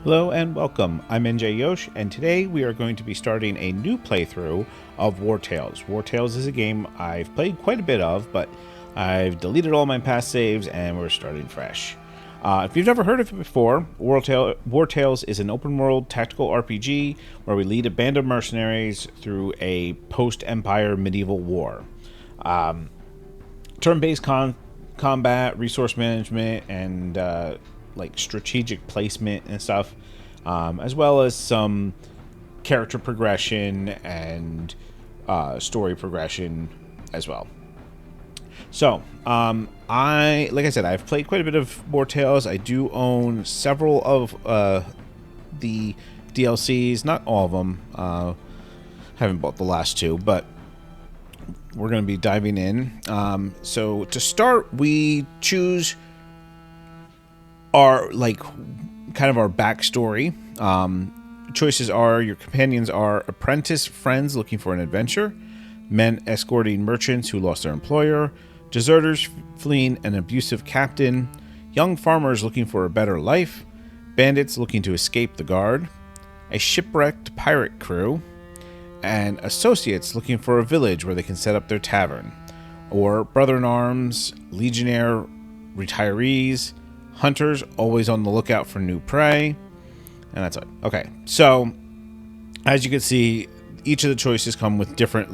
Hello and welcome. I'm NJ Yosh, and today we are going to be starting a new playthrough of Wartales. Wartales is a game I've played quite a bit of, but I've deleted all my past saves and we're starting fresh. If you've never heard of it before, Wartales is an open-world tactical RPG where we lead a band of mercenaries through a post-Empire medieval war. Turn-based combat, resource management, and like strategic placement and stuff, as well as some character progression and story progression as well. So, like I said, I've played quite a bit of Wartales. I do own several of the DLCs, not all of them. Haven't bought the last two, but we're going to be diving in. So to start, we choose our kind of our backstory. Choices are: your companions are apprentice friends looking for an adventure, men escorting merchants who lost their employer, deserters fleeing an abusive captain, young farmers looking for a better life, bandits looking to escape the guard, a shipwrecked pirate crew, and associates looking for a village where they can set up their tavern, or brother-in-arms, legionnaire retirees, hunters always on the lookout for new prey, and that's it. Okay, so as you can see, each of the choices come with different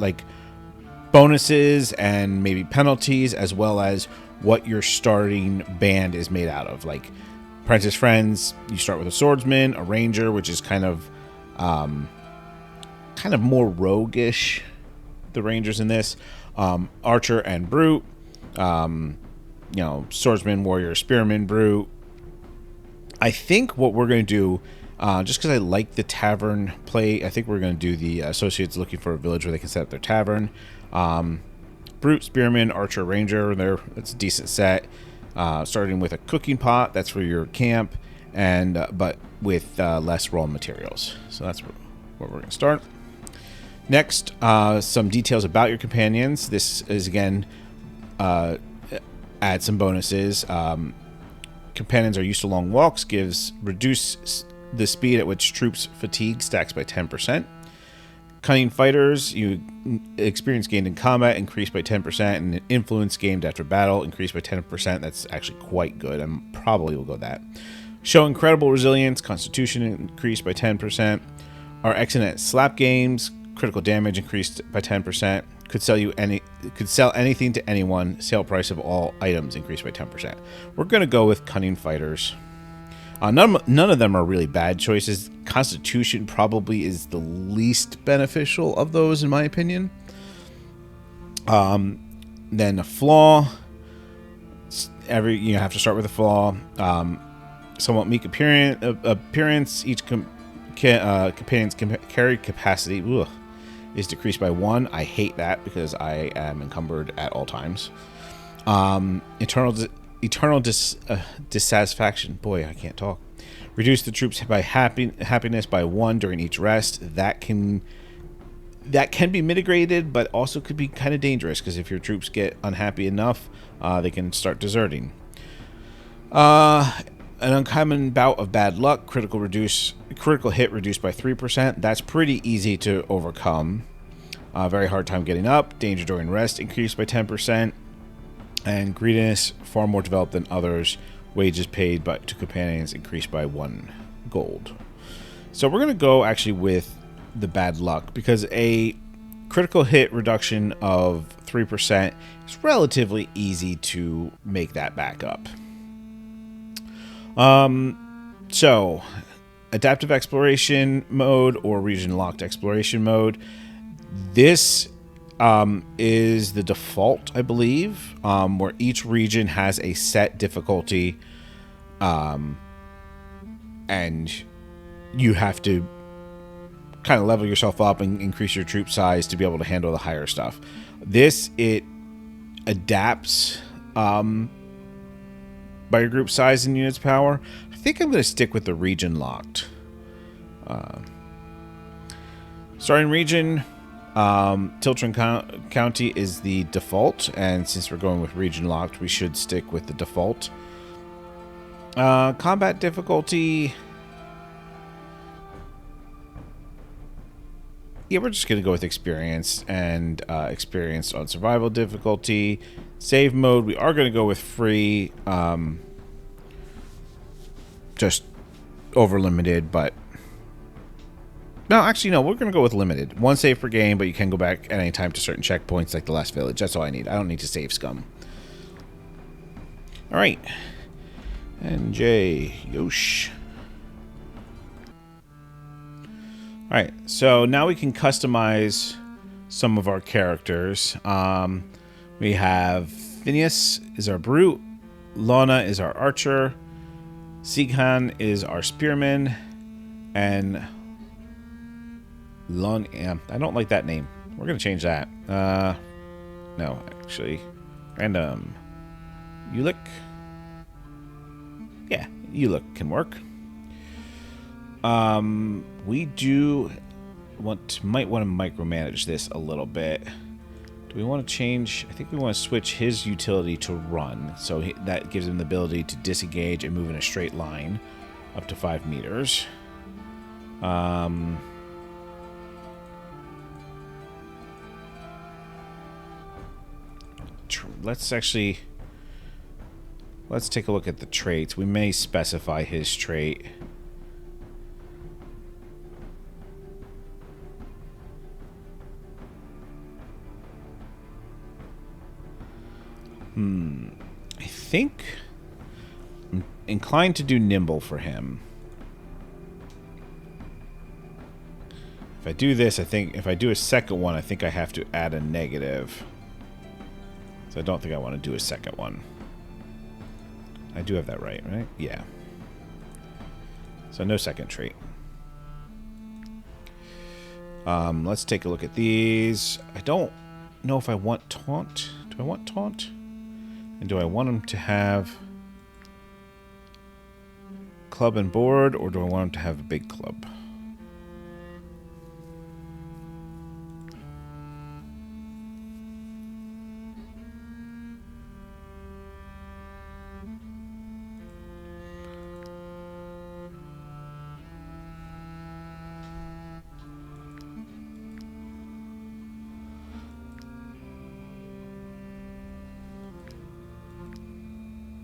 bonuses and maybe penalties, as well as what your starting band is made out of. Like apprentice friends, you start with a swordsman, a ranger, which is kind of more roguish, the rangers in this, archer and brute, swordsman, warrior, spearman, brute. I think what we're going to do, just because I like the tavern play, I think we're going to do the associates looking for a village where they can set up their tavern. Brute, spearman, archer, ranger, that's a decent set. Starting with a cooking pot, that's for your camp, and but with less raw materials. So that's where we're going to start. Next, some details about your companions. This is, again, add some bonuses. Companions are used to long walks, reduce the speed at which troops fatigue stacks by 10%. Cunning fighters, you experience gained in combat increased by 10%, and influence gained after battle increased by 10%. That's actually quite good. I probably will go that. Show incredible resilience, constitution increased by 10%. Are excellent at slap games, critical damage increased by 10%. Could sell anything to anyone. Sale price of all items increased by 10%. We're going to go with cunning fighters. None of them are really bad choices. Constitution probably is the least beneficial of those, in my opinion. Then a flaw. You have to start with a flaw. Somewhat meek appearance. Each companion's carry capacity is decreased by 1. I hate that because I am encumbered at all times. Eternal dissatisfaction. Boy, I can't talk. Reduce the troops by happiness by 1 during each rest. That can be mitigated, but also could be kind of dangerous, because if your troops get unhappy enough, they can start deserting. An uncommon bout of bad luck. Critical hit reduced by 3%. That's pretty easy to overcome. Very hard time getting up. Danger during rest increased by 10%. And greediness, far more developed than others. Wages paid to companions increased by 1 gold. So we're going to go actually with the bad luck, because a critical hit reduction of 3% is relatively easy to make that back up. So adaptive exploration mode or region locked exploration mode. This is the default, I believe, where each region has a set difficulty, and you have to kind of level yourself up and increase your troop size to be able to handle the higher stuff. It adapts by your group size and units power. I think I'm going to stick with the region locked. Starting region, Tiltron County is the default, and since we're going with region locked, we should stick with the default. Combat difficulty, Yeah, we're just going to go with experience and experience on survival difficulty. Save mode, we are going to go with free, just over limited, but no, actually, no, we're going to go with limited. One save per game, but you can go back at any time to certain checkpoints like the last village. That's all I need. I don't need to save scum. All right. And J, Yosh. All right, so now we can customize some of our characters. We have Phineas is our brute, Lana is our archer, Sighan is our spearman, and I don't like that name. We're gonna change that. No, actually, random. Ulick. Yeah, Ulick can work. We might want to micromanage this a little bit. Do we want to change? I think we want to switch his utility to run, so that gives him the ability to disengage and move in a straight line up to 5 meters. Let's take a look at the traits. We may specify his trait. I think I'm inclined to do nimble for him. If I do this, I think if I do a second one, I think I have to add a negative. So I don't think I want to do a second one. I do have that right? Yeah. So no second trait. Let's take a look at these. I don't know if I want taunt. Do I want taunt? And do I want him to have club and board, or do I want him to have a big club?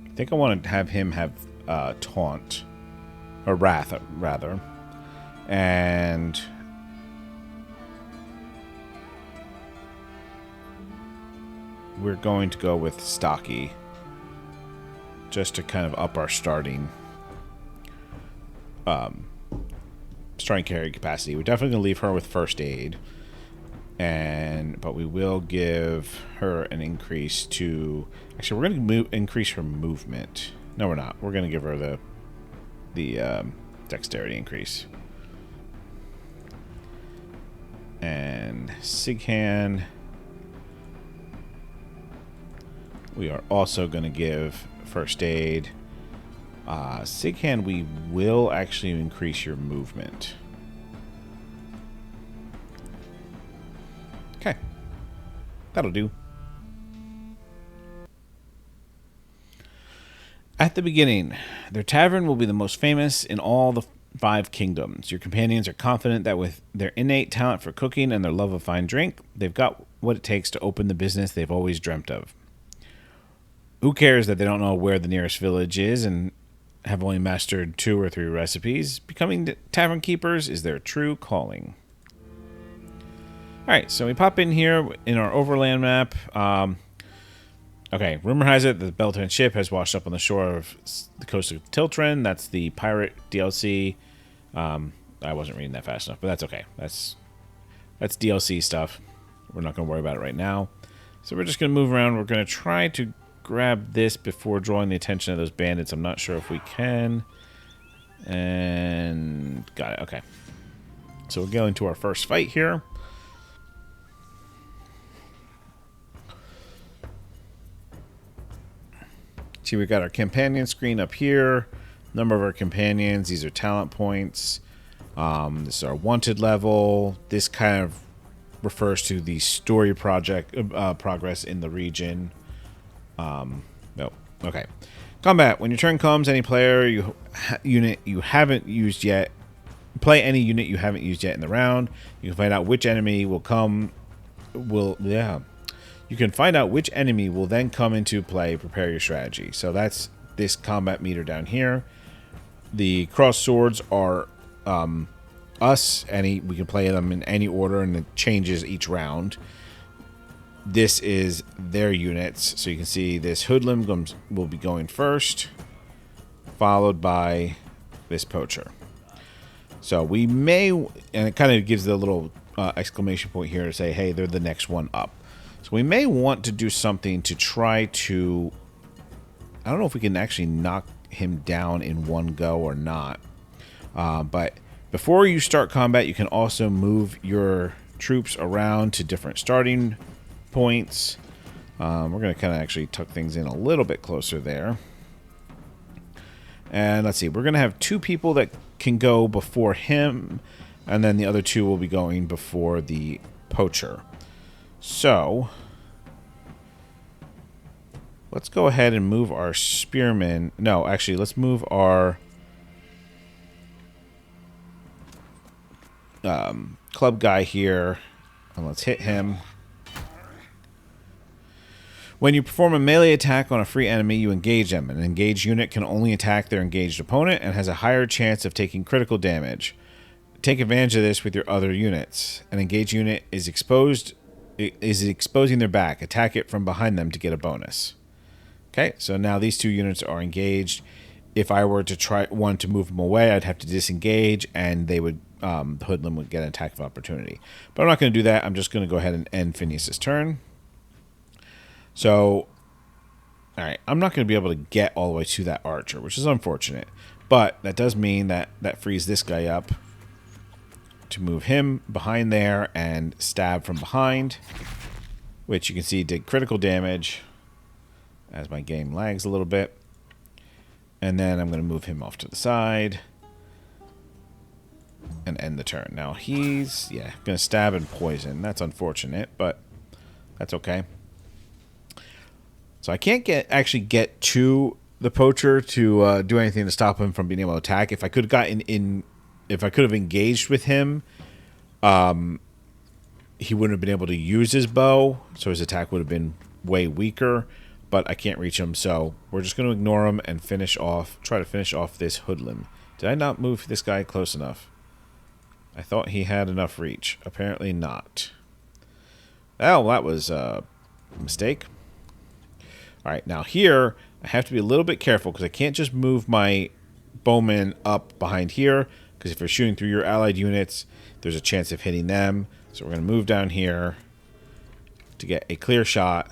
I think I want to have him have taunt, or wrath, rather, and we're going to go with stocky, just to kind of up our starting carry capacity. We're definitely going to leave her with first aid, but we will give her an increase to. Actually, we're going to increase her movement. No, we're not. We're going to give her the dexterity increase. And Sighan, we are also going to give first aid. Sighan, we will actually increase your movement. Okay. That'll do. At the beginning, their tavern will be the most famous in all the 5 kingdoms. Your companions are confident that with their innate talent for cooking and their love of fine drink, they've got what it takes to open the business they've always dreamt of. Who cares that they don't know where the nearest village is and have only mastered 2 or 3 recipes? Becoming tavern keepers is their true calling. Alright, so we pop in here in our overland map. Okay, rumor has it that the Beltane ship has washed up on the shore of the coast of Tiltren. That's the pirate DLC. I wasn't reading that fast enough, but that's okay. That's DLC stuff. We're not going to worry about it right now. So we're just going to move around. We're going to try to grab this before drawing the attention of those bandits. I'm not sure if we can. And got it. Okay. So we're going to our first fight here. See, we've got our companion screen up here. Number of our companions. These are talent points. This is our wanted level. This kind of refers to the story progress in the region. No. Okay. Combat. When your turn comes, any player unit you haven't used yet play any unit you haven't used yet in the round. You can find out which enemy will come. You can find out which enemy will then come into play. Prepare your strategy. So that's this combat meter down here. The cross swords are us. We can play them in any order, and it changes each round. This is their units, so you can see this hoodlum will be going first, followed by this poacher. So we may, and it kind of gives the little exclamation point here to say, hey, they're the next one up. So we may want to do something to try to, I don't know if we can actually knock him down in one go or not. But before you start combat, you can also move your troops around to different starting points. We're going to kind of actually tuck things in a little bit closer there. And let's see, we're going to have 2 people that can go before him, and then the other 2 will be going before the poacher. So let's go ahead and move our spearmen. No, actually, let's move our club guy here, and let's hit him. When you perform a melee attack on a free enemy, you engage them. An engaged unit can only attack their engaged opponent and has a higher chance of taking critical damage. Take advantage of this with your other units. An engaged unit is exposing their back. Attack it from behind them to get a bonus. Okay, so now these 2 units are engaged. If I were to try one to move them away, I'd have to disengage, and they would the hoodlum would get an attack of opportunity. But I'm not going to do that. I'm just going to go ahead and end Phineas's turn. So, all right, I'm not going to be able to get all the way to that archer, which is unfortunate. But that does mean that frees this guy up to move him behind there and stab from behind, which you can see did critical damage as my game lags a little bit. And then I'm going to move him off to the side and end the turn. Now he's, going to stab and poison. That's unfortunate, but that's okay. So I can't actually get to the poacher to do anything to stop him from being able to attack. If I could have gotten if I could have engaged with him, he wouldn't have been able to use his bow, so his attack would have been way weaker. But I can't reach him, so we're just going to ignore him and try to finish off this hoodlum. Did I not move this guy close enough? I thought he had enough reach. Apparently not. Well, that was a mistake. All right, now here, I have to be a little bit careful because I can't just move my bowman up behind here, because if you're shooting through your allied units, there's a chance of hitting them. So we're going to move down here to get a clear shot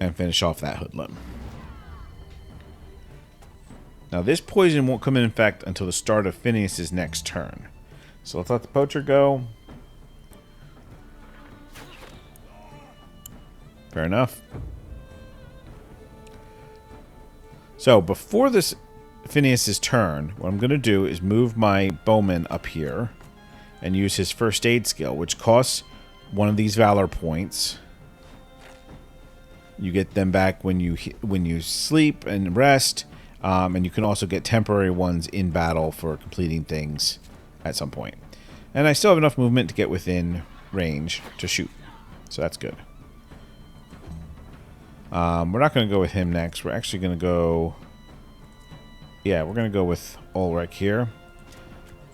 and finish off that hoodlum. Now this poison won't come in effect until the start of Phineas's next turn. So let's let the poacher go. Fair enough. So before this Phineas's turn, what I'm going to do is move my bowman up here and use his first aid skill, which costs one of these valor points. You get them back when you sleep and rest, and you can also get temporary ones in battle for completing things at some point. And I still have enough movement to get within range to shoot, so that's good. We're not going to go with him next. We're actually going to go... Yeah, we're going to go with Ulrich here.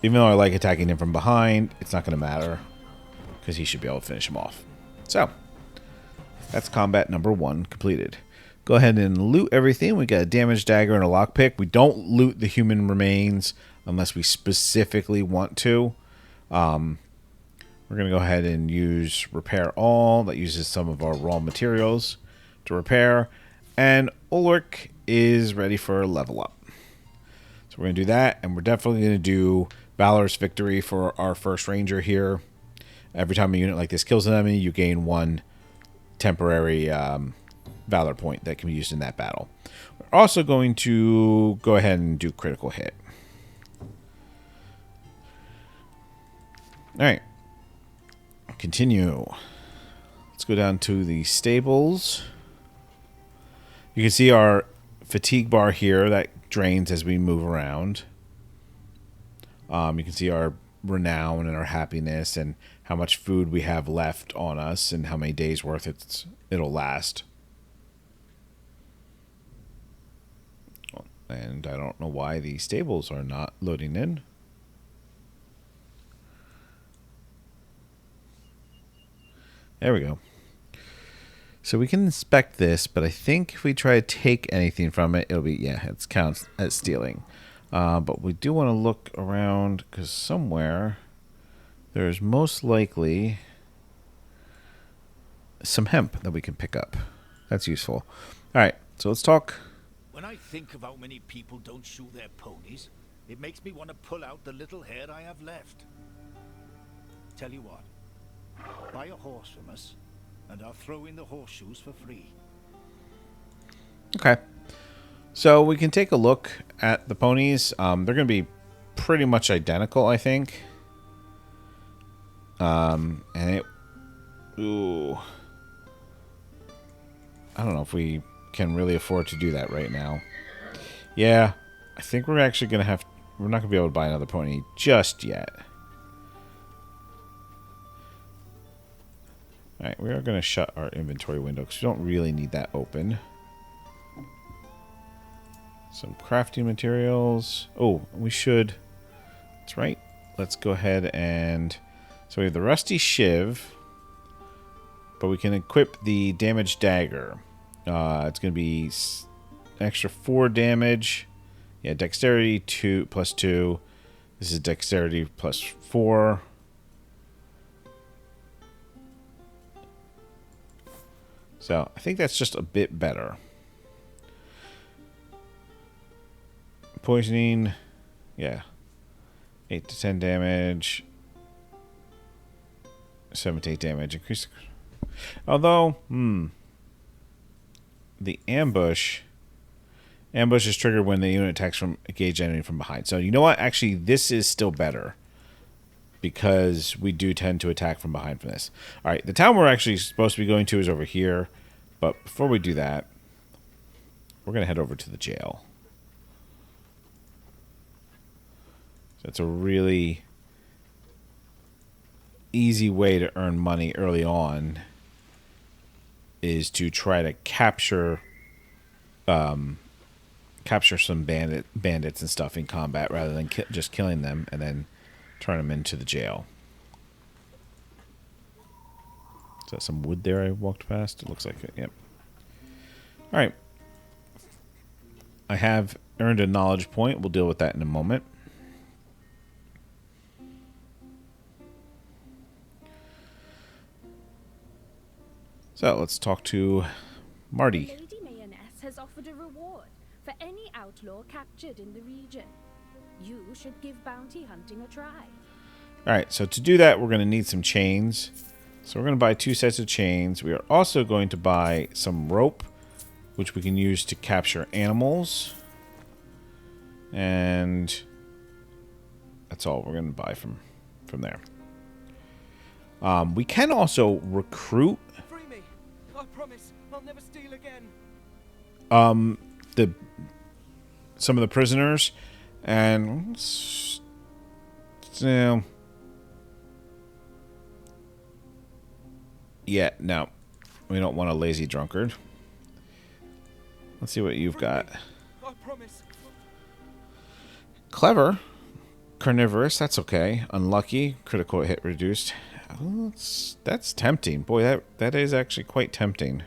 Even though I like attacking him from behind, it's not going to matter, because he should be able to finish him off. So, that's combat number 1 completed. Go ahead and loot everything. We got a damage dagger and a lockpick. We don't loot the human remains unless we specifically want to. We're going to go ahead and use repair all. That uses some of our raw materials to repair. And Ulrich is ready for a level up. So we're going to do that. And we're definitely going to do Valorous Victory for our first ranger here. Every time a unit like this kills an enemy, you gain 1 temporary valor point that can be used in that battle. We're also going to go ahead and do critical hit. Alright. Continue. Let's go down to the stables. You can see our fatigue bar here that drains as we move around. You can see our renown and our happiness and how much food we have left on us and how many days worth it'll last. And I don't know why the stables are not loading in. There we go. So we can inspect this, but I think if we try to take anything from it, it'll be, yeah, it counts as stealing. But we do want to look around because somewhere there's most likely some hemp that we can pick up. That's useful. All right, so let's talk. When I think of how many people don't shoe their ponies, it makes me want to pull out the little hair I have left. Tell you what, buy a horse from us, and I'll throw in the horseshoes for free. Okay. So we can take a look at the ponies. They're going to be pretty much identical, I think. And it... Ooh. I don't know if we can really afford to do that right now. Yeah, I think we're actually going to have... We're not going to be able to buy another pony just yet. Alright, we are going to shut our inventory window because we don't really need that open. Some crafting materials. Oh, we should... That's right. Let's go ahead and... So we have the rusty shiv, but we can equip the damaged dagger. It's going to be extra 4 damage. Yeah, dexterity 2 plus 2. This is dexterity plus 4. So I think that's just a bit better. Poisoning, yeah, 8 to 10 damage, 7 to 8 damage. Increase. Although, the ambush is triggered when the unit attacks from engaged enemy from behind. So you know what? Actually, this is still better because we do tend to attack from behind from this. All right, the town we're actually supposed to be going to is over here, but before we do that, we're gonna head over to the jail. That's a really easy way to earn money early on, is to try to capture some bandits and stuff in combat rather than just killing them and then turn them into the jail. Is that some wood there I walked past? It looks like it, yep. Alright. I have earned a knowledge point. We'll deal with that in a moment. So let's talk to Marty. Lady Mayonnaise has offered a reward for any outlaw captured in the region. You should give bounty hunting a try. Alright, so to do that, we're going to need some chains. So we're going to buy 2 sets of chains. We are also going to buy some rope, which we can use to capture animals. And that's all we're going to buy from there. We can also recruit... Free me. I promise I'll never steal again. Some of the prisoners, and yeah, no, we don't want a lazy drunkard. Let's see what you've got. I promise. Clever, carnivorous. That's okay. Unlucky, critical hit reduced. Oh, that's tempting. Boy, that is actually quite tempting.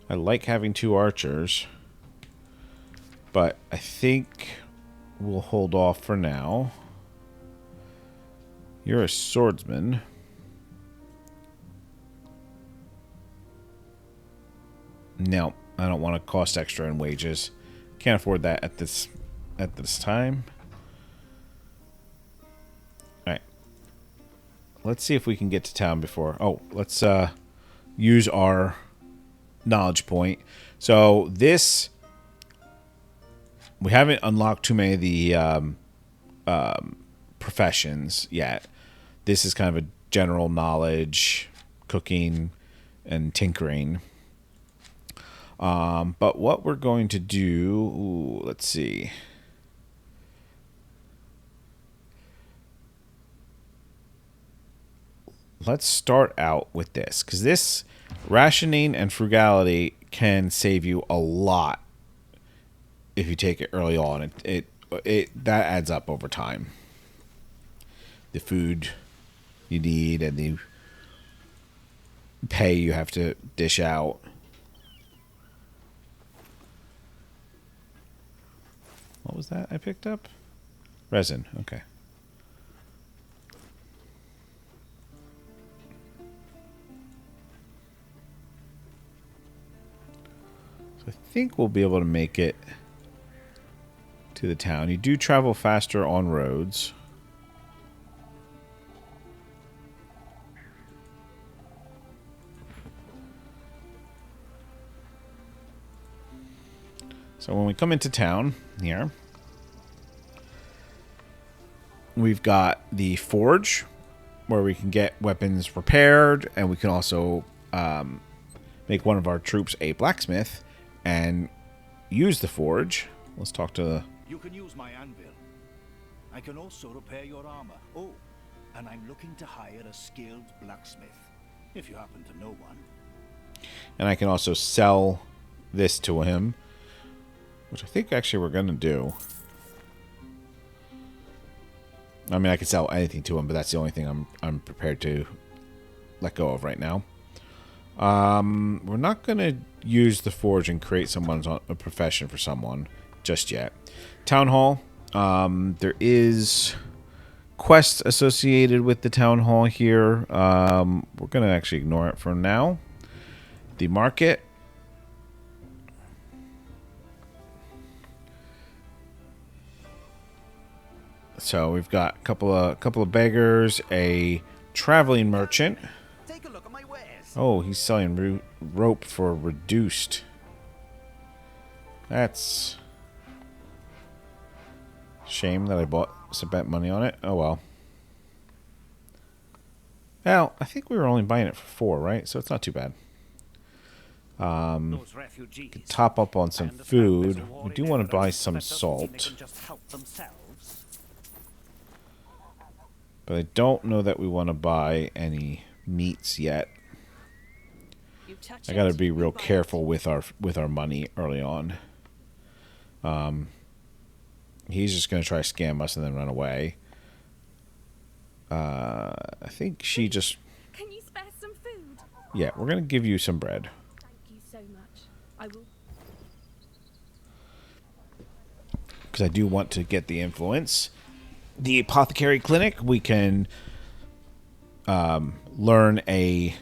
I like having 2 archers, but I think we'll hold off for now. You're a swordsman. No, I don't want to cost extra in wages. Can't afford that at this time. All right. Let's see if we can get to town before. Oh, let's use our knowledge point. So this, we haven't unlocked too many of the professions yet. This is kind of a general knowledge, cooking and tinkering. But what we're going to do, let's see. Let's start out with this, because this rationing and frugality can save you a lot if you take it early on. It that adds up over time. The food you need and the pay you have to dish out. What was that I picked up? Resin. Okay. So I think we'll be able to make it to the town. You do travel faster on roads. So when we come into town here, we've got the forge where we can get weapons repaired, and we can also make one of our troops a blacksmith and use the forge. Let's talk to the... You can use my anvil. I can also repair your armor. Oh, and I'm looking to hire a skilled blacksmith, if you happen to know one. And I can also sell this to him, which I think actually we're going to do. I mean, I could sell anything to him, but that's the only thing I'm prepared to let go of right now. We're not going to use the forge and create a profession for someone just yet. Town hall. There is quests associated with the town hall here. We're going to actually ignore it for now. The market. So we've got a couple of beggars, a traveling merchant. Take a look at my wares. Oh, he's selling rope for reduced. That's shame that I spent money on it. Oh well. Well, I think we were only buying it for 4, right? So it's not too bad. Those refugees. Top up on some food. We do want to buy some salt. But I don't know that we want to buy any meats yet. I got to be real careful with our money early on. He's just going to try to scam us and then run away. I think she just... Can you spare some food? Yeah, we're going to give you some bread. Thank you so much. I will. Because I do want to get the influence. The apothecary clinic, we can learn a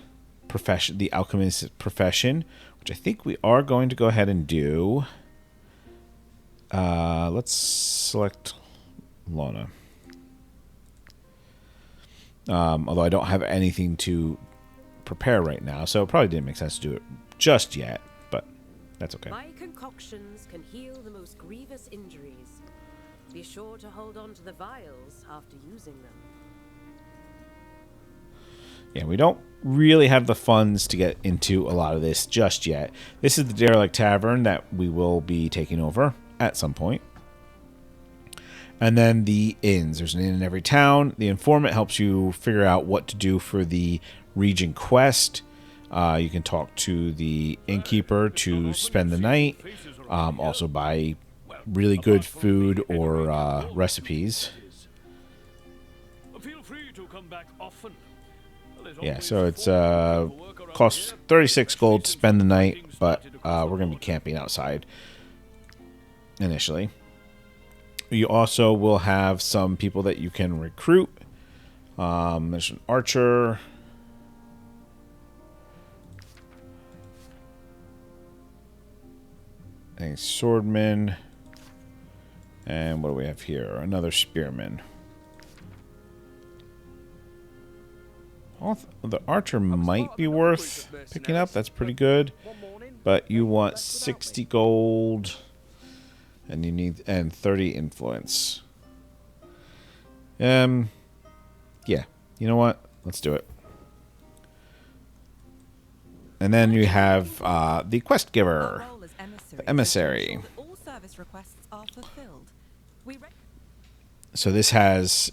profession, the alchemist profession, which I think we are going to go ahead and do. Let's select Lana. Although I don't have anything to prepare right now, so it probably didn't make sense to do it just yet, but that's okay. My concoctions can heal the most grievous injuries. Be sure to hold on to the vials after using them. Yeah, we don't really have the funds to get into a lot of this just yet. This is the Derelict Tavern that we will be taking over at some point. And then the inns. There's an inn in every town. The informant helps you figure out what to do for the region quest. You can talk to the innkeeper to spend the night. Also buy really good food or recipes. Feel free to come back often. Yeah, so it's costs 36 gold to spend the night, but we're going to be camping outside initially. You also will have some people that you can recruit. There's an archer. A swordman. And what do we have here? Another spearman. The archer might be worth picking up. That's pretty good. But you want 60 gold. And you need 30 influence. Yeah. You know what? Let's do it. And then you have the quest Our giver, role as emissaries the emissary. is to ensure that all service requests are fulfilled. So this has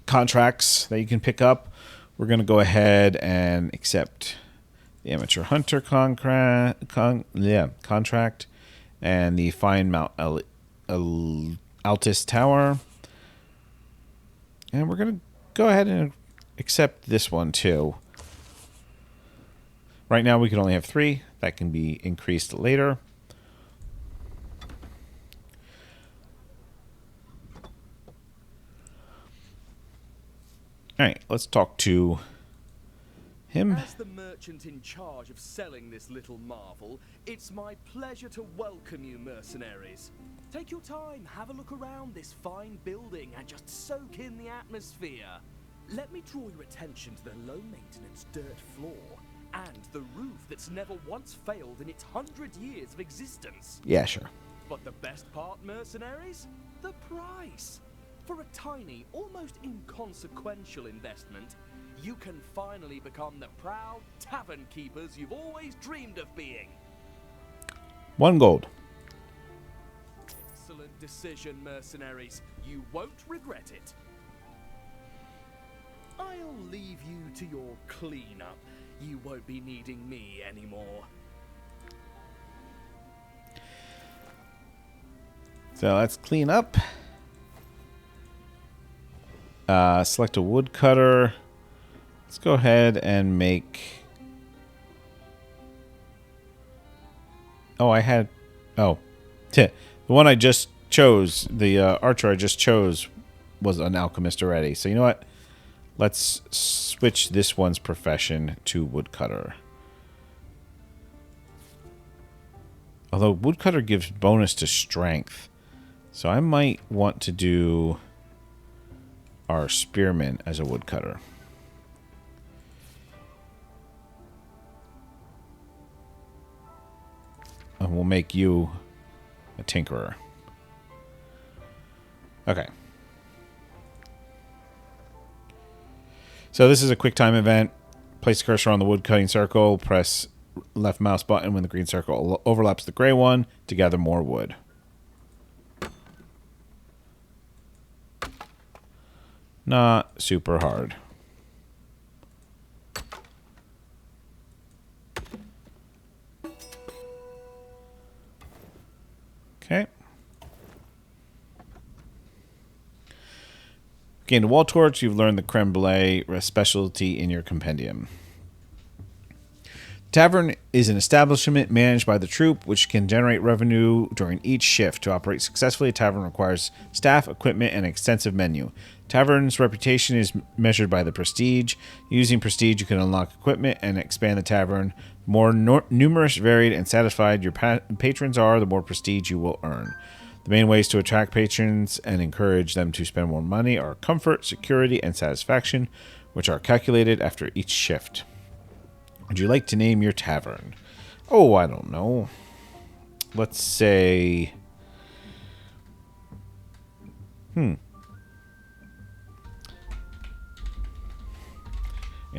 contracts that you can pick up. We're going to go ahead and accept the amateur hunter contract and the find Mount Altus Tower. And we're going to go ahead and accept this one too. Right now we can only have 3. That can be increased later. All right, let's talk to him. As the merchant in charge of selling this little marvel, it's my pleasure to welcome you, mercenaries. Take your time, have a look around this fine building, and just soak in the atmosphere. Let me draw your attention to the low-maintenance dirt floor and the roof that's never once failed in its 100 years of existence. Yeah, sure. But the best part, mercenaries? The price. For a tiny, almost inconsequential investment, you can finally become the proud tavern keepers you've always dreamed of being. 1 gold. Excellent decision, mercenaries. You won't regret it. I'll leave you to your cleanup. You won't be needing me anymore. So let's clean up. Select a woodcutter. Let's go ahead and make... Oh, I had... Oh. The one I just chose, the archer I just chose, was an alchemist already. So you know what? Let's switch this one's profession to woodcutter. Although woodcutter gives bonus to strength. So I might want to do our spearman as a woodcutter. And we'll make you a tinkerer. Okay. So this is a quick time event. Place the cursor on the wood cutting circle. Press left mouse button when the green circle overlaps the gray one to gather more wood. Not super hard. Okay. Gained a wall torch. You've learned the creme brulee specialty in your compendium. Tavern is an establishment managed by the troop, which can generate revenue during each shift. To operate successfully, a tavern requires staff, equipment, and an extensive menu. Tavern's reputation is measured by the prestige. Using prestige, you can unlock equipment and expand the tavern. The more numerous, varied, and satisfied your patrons are, the more prestige you will earn. The main ways to attract patrons and encourage them to spend more money are comfort, security, and satisfaction, which are calculated after each shift. Would you like to name your tavern? Oh, I don't know. Let's say... In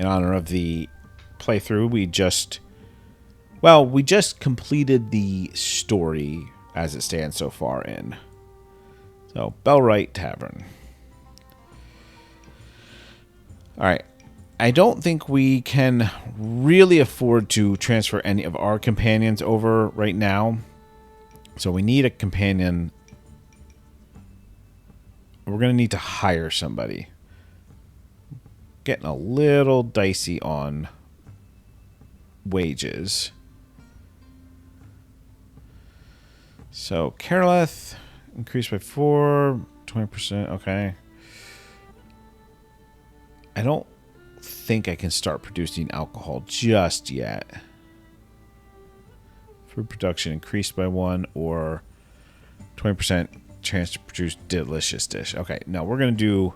honor of the playthrough, we just completed the story as it stands so far in. So, Bellwright Tavern. Alright. I don't think we can really afford to transfer any of our companions over right now. So we need a companion. We're going to need to hire somebody. Getting a little dicey on wages. So Caroleth, increased by 20%. Okay. I don't think I can start producing alcohol just yet. Food production increased by 1 or 20% chance to produce delicious dish. Okay, no, we're going to do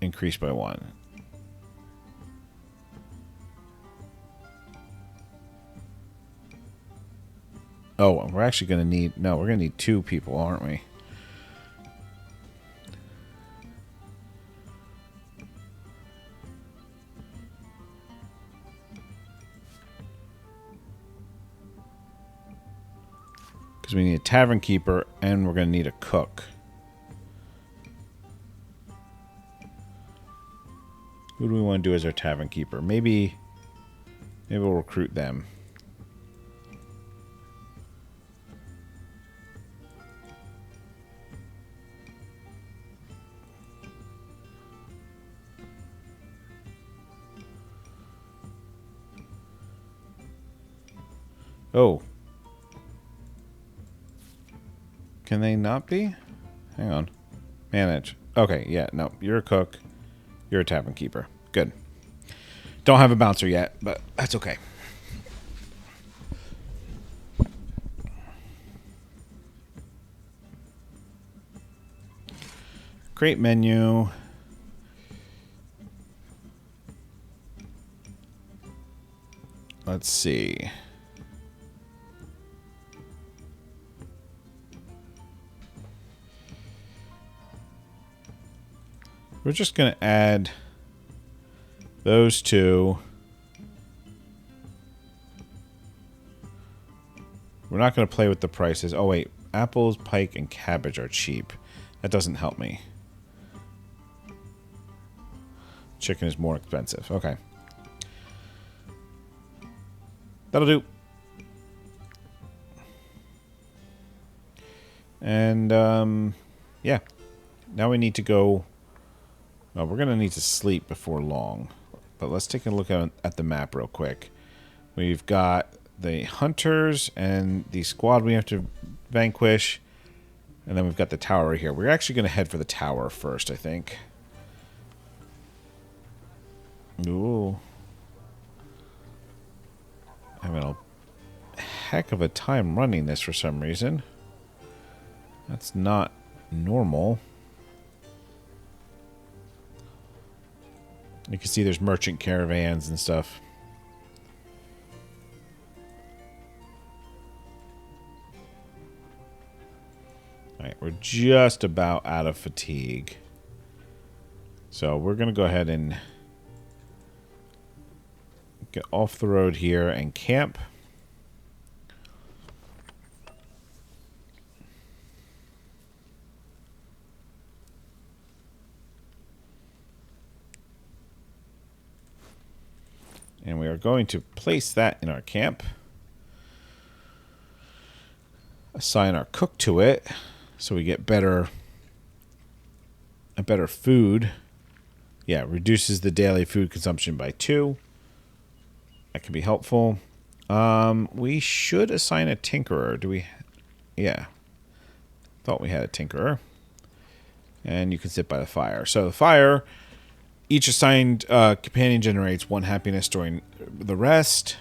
increased by 1. Oh, we're actually going to need... No, we're going to need 2 people, aren't we? Because we need a tavern keeper and we're going to need a cook. Who do we want to do as our tavern keeper? Maybe we'll recruit them. Oh. Can they not be? Hang on. Manage. Okay, yeah, no. You're a cook. You're a tavern keeper. Good. Don't have a bouncer yet, but that's okay. Great menu. Let's see. We're just going to add those two. We're not going to play with the prices. Oh, wait. Apples, pike, and cabbage are cheap. That doesn't help me. Chicken is more expensive. Okay. That'll do. And, yeah. Now we need to go... Well, we're going to need to sleep before long. But let's take a look at the map real quick. We've got the hunters and the squad we have to vanquish. And then we've got the tower here. We're actually going to head for the tower first, I think. Ooh. Having a heck of a time running this for some reason. That's not normal. You can see there's merchant caravans and stuff. Alright, we're just about out of fatigue. So we're going to go ahead and get off the road here and camp. And we are going to place that in our camp. Assign our cook to it so we get a better food. Yeah, reduces the daily food consumption by 2. That can be helpful. We should assign a tinkerer. Do we? Yeah. Thought we had a tinkerer. And you can sit by the fire. So the fire... Each assigned companion generates 1 happiness during the rest.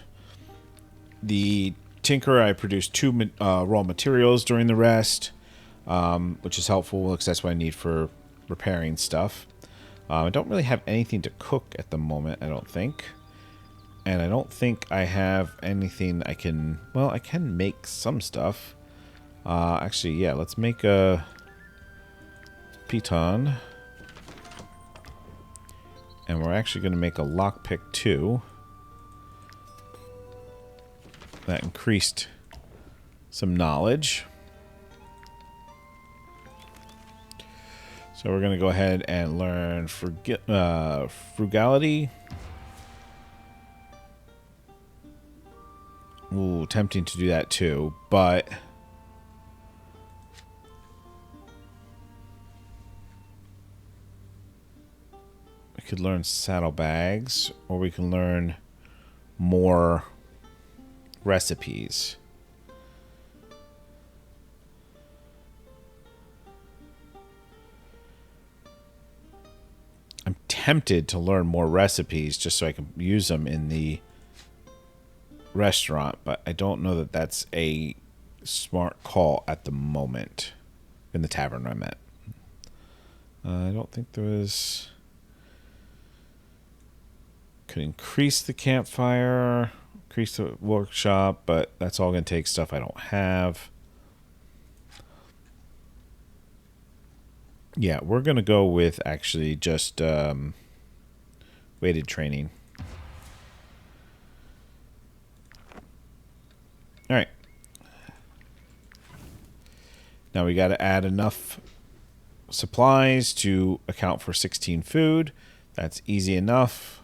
The tinkerer, I produce 2 raw materials during the rest, which is helpful because that's what I need for repairing stuff. I don't really have anything to cook at the moment, I don't think. And I don't think I have anything I can... Well, I can make some stuff. Actually, yeah, let's make a piton. And we're actually going to make a lockpick too. That increased some knowledge. So we're going to go ahead and learn frugality. Ooh, tempting to do that too, but... We could learn saddlebags, or we can learn more recipes. I'm tempted to learn more recipes just so I can use them in the restaurant, but I don't know that that's a smart call at the moment. In the tavern I'm at. I don't think there was... Could increase the campfire, increase the workshop, but that's all going to take stuff I don't have. Yeah, we're going to go with actually just weighted training. All right. Now we got to add enough supplies to account for 16 food. That's easy enough.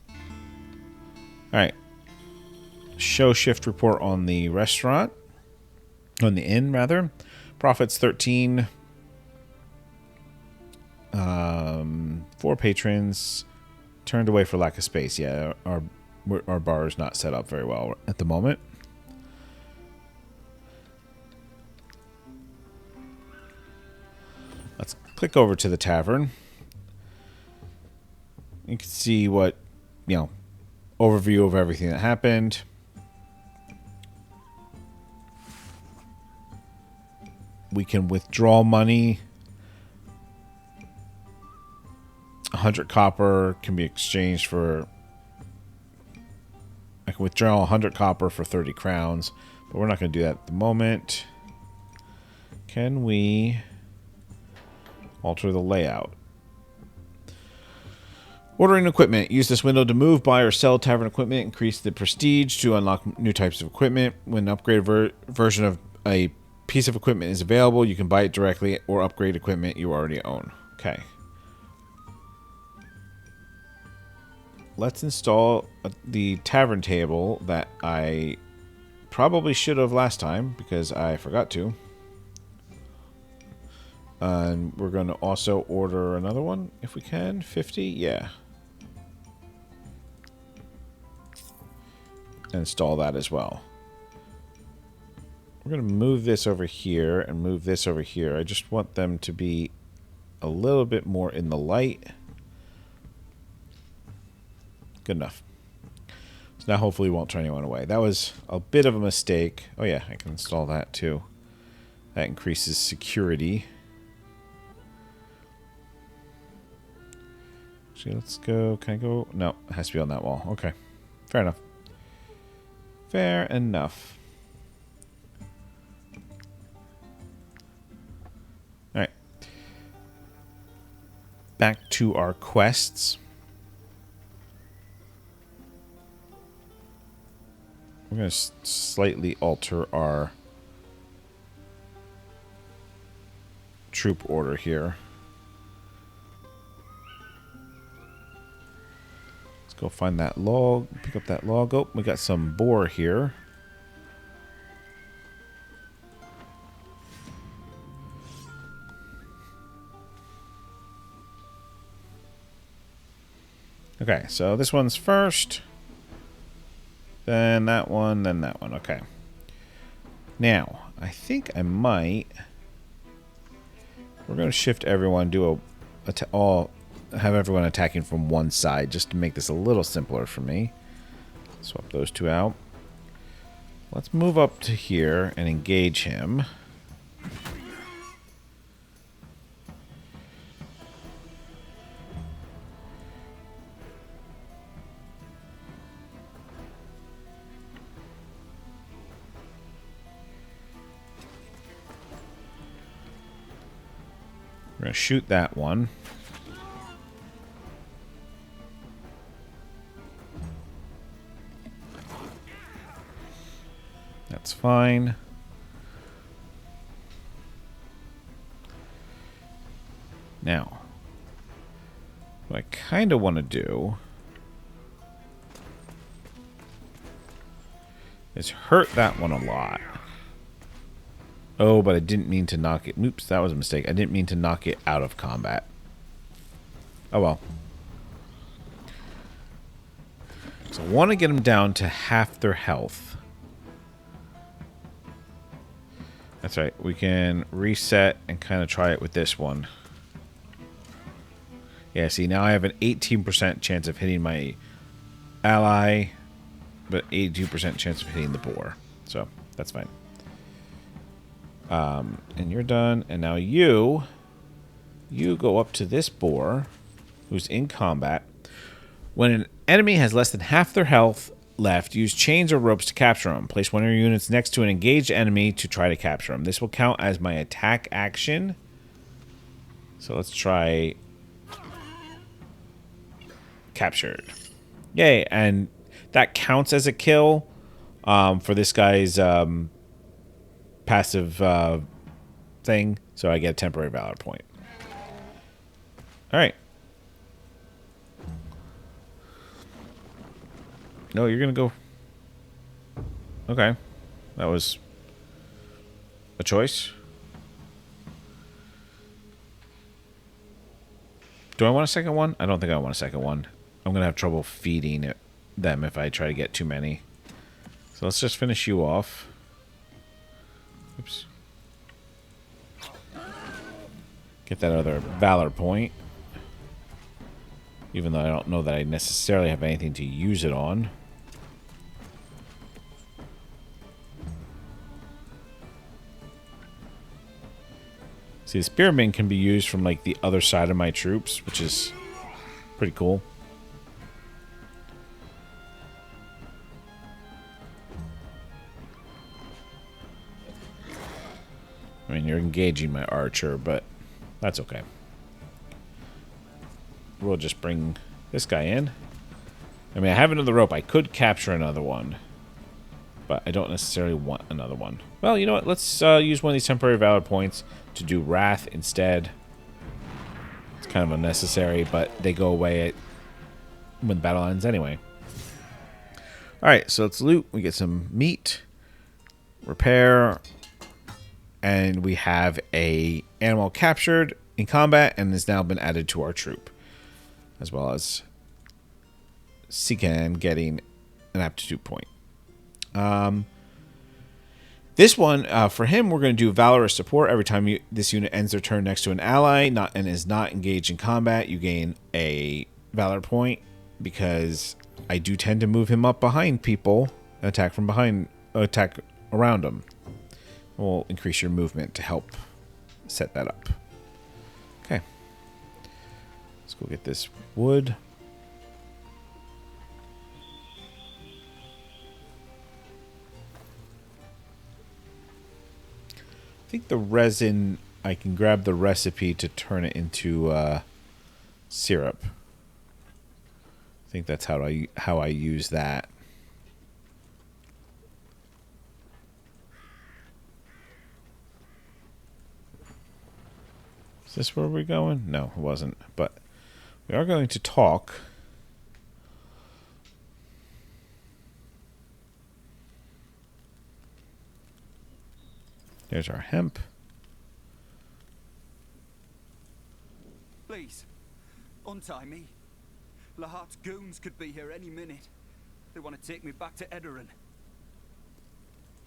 All right. Show shift report on the restaurant. On the inn, rather. Profits 13. 4 patrons. Turned away for lack of space. Yeah, our bar is not set up very well at the moment. Let's click over to the tavern. You can see what, overview of everything that happened. We can withdraw money. 100 copper can be exchanged for... I can withdraw 100 copper for 30 crowns, but we're not going to do that at the moment. Can we alter the layout? Ordering equipment. Use this window to move, buy, or sell tavern equipment. Increase the prestige to unlock new types of equipment. When an upgraded version of a piece of equipment is available, you can buy it directly or upgrade equipment you already own. Okay. Let's install the tavern table that I probably should have last time because I forgot to. And we're going to also order another one if we can. 50? Yeah. Install that as well. We're going to move this over here and move this over here. I just want them to be a little bit more in the light. Good enough. So now hopefully we won't turn anyone away. That was a bit of a mistake. Oh yeah, I can install that too. That increases security. Actually, let's go. Can I go? No, it has to be on that wall. Okay. Fair enough. Fair enough. Alright. Back to our quests. We're going to slightly alter our troop order here. Let's go find that log, pick up that log. Oh, we got some boar here. Okay, so this one's first. Then that one, then that one. Okay. Now, I think I might... We're going to shift everyone, have everyone attacking from one side, just to make this a little simpler for me. Swap those two out. Let's move up to here and engage him. We're going to shoot that one. That's fine. Now, what I kind of want to do is hurt that one a lot. Oh, but I didn't mean to knock it. Oops, that was a mistake. I didn't mean to knock it out of combat. Oh well. So I want to get them down to half their health. That's right. We can reset and kind of try it with this one. Yeah, see, now I have an 18% chance of hitting my ally, but 82% chance of hitting the boar. So, that's fine. And you're done. And now you go up to this boar who's in combat. When an enemy has less than half their health left, use chains or ropes to capture them. Place one of your units next to an engaged enemy to try to capture them. This will count as my attack action. So let's try captured. Yay, and that counts as a kill for this guy's passive thing, so I get a temporary valor point. All right. No, you're gonna go. Okay, that was a choice. Do I want a second one? I don't think I want a second one. I'm gonna have trouble feeding them if I try to get too many. So let's just finish you off. Oops. Get that other valor point. Even though I don't know that I necessarily have anything to use it on. See, the spearman can be used from like the other side of my troops, which is pretty cool. I mean, you're engaging my archer, but that's okay. We'll just bring this guy in. I mean, I have another rope. I could capture another one, but I don't necessarily want another one. Well, you know what? Let's use one of these temporary valor points to do Wrath instead. It's kind of unnecessary, but they go away when the battle ends anyway. Alright, so let's loot. We get some meat, repair, and we have a animal captured in combat and has now been added to our troop, as well as Sikan getting an aptitude point. This one, for him, we're going to do Valorous Support. Every time this unit ends their turn next to an ally and is not engaged in combat, you gain a Valor point, because I do tend to move him up behind people, attack from behind, attack around them. We'll increase your movement to help set that up. Okay. Let's go get this wood. I think the resin, I can grab the recipe to turn it into syrup. I think that's how I use that. Is this where we're going? No, it wasn't. But we are going to talk. There's our hemp. Please, untie me. Lahart's goons could be here any minute. They want to take me back to Edoran.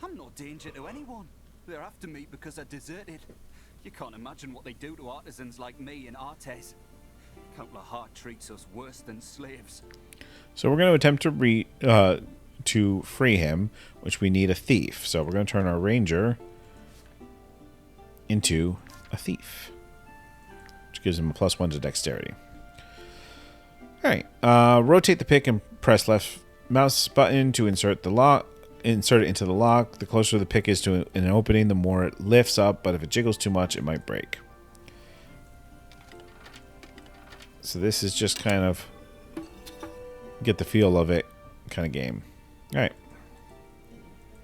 I'm no danger to anyone. They're after me because I deserted. You can't imagine what they do to artisans like me in Wartales. Count Lahart treats us worse than slaves. So we're going to attempt to free him, which we need a thief. So we're going to turn our ranger into a thief, which gives him a +1 to dexterity. Alright, rotate the pick and press left mouse button to insert the lock. Insert it into the lock. The closer the pick is to an opening, the more it lifts up, but if it jiggles too much, it might break. So this is just kind of get the feel of it kind of game. Alright.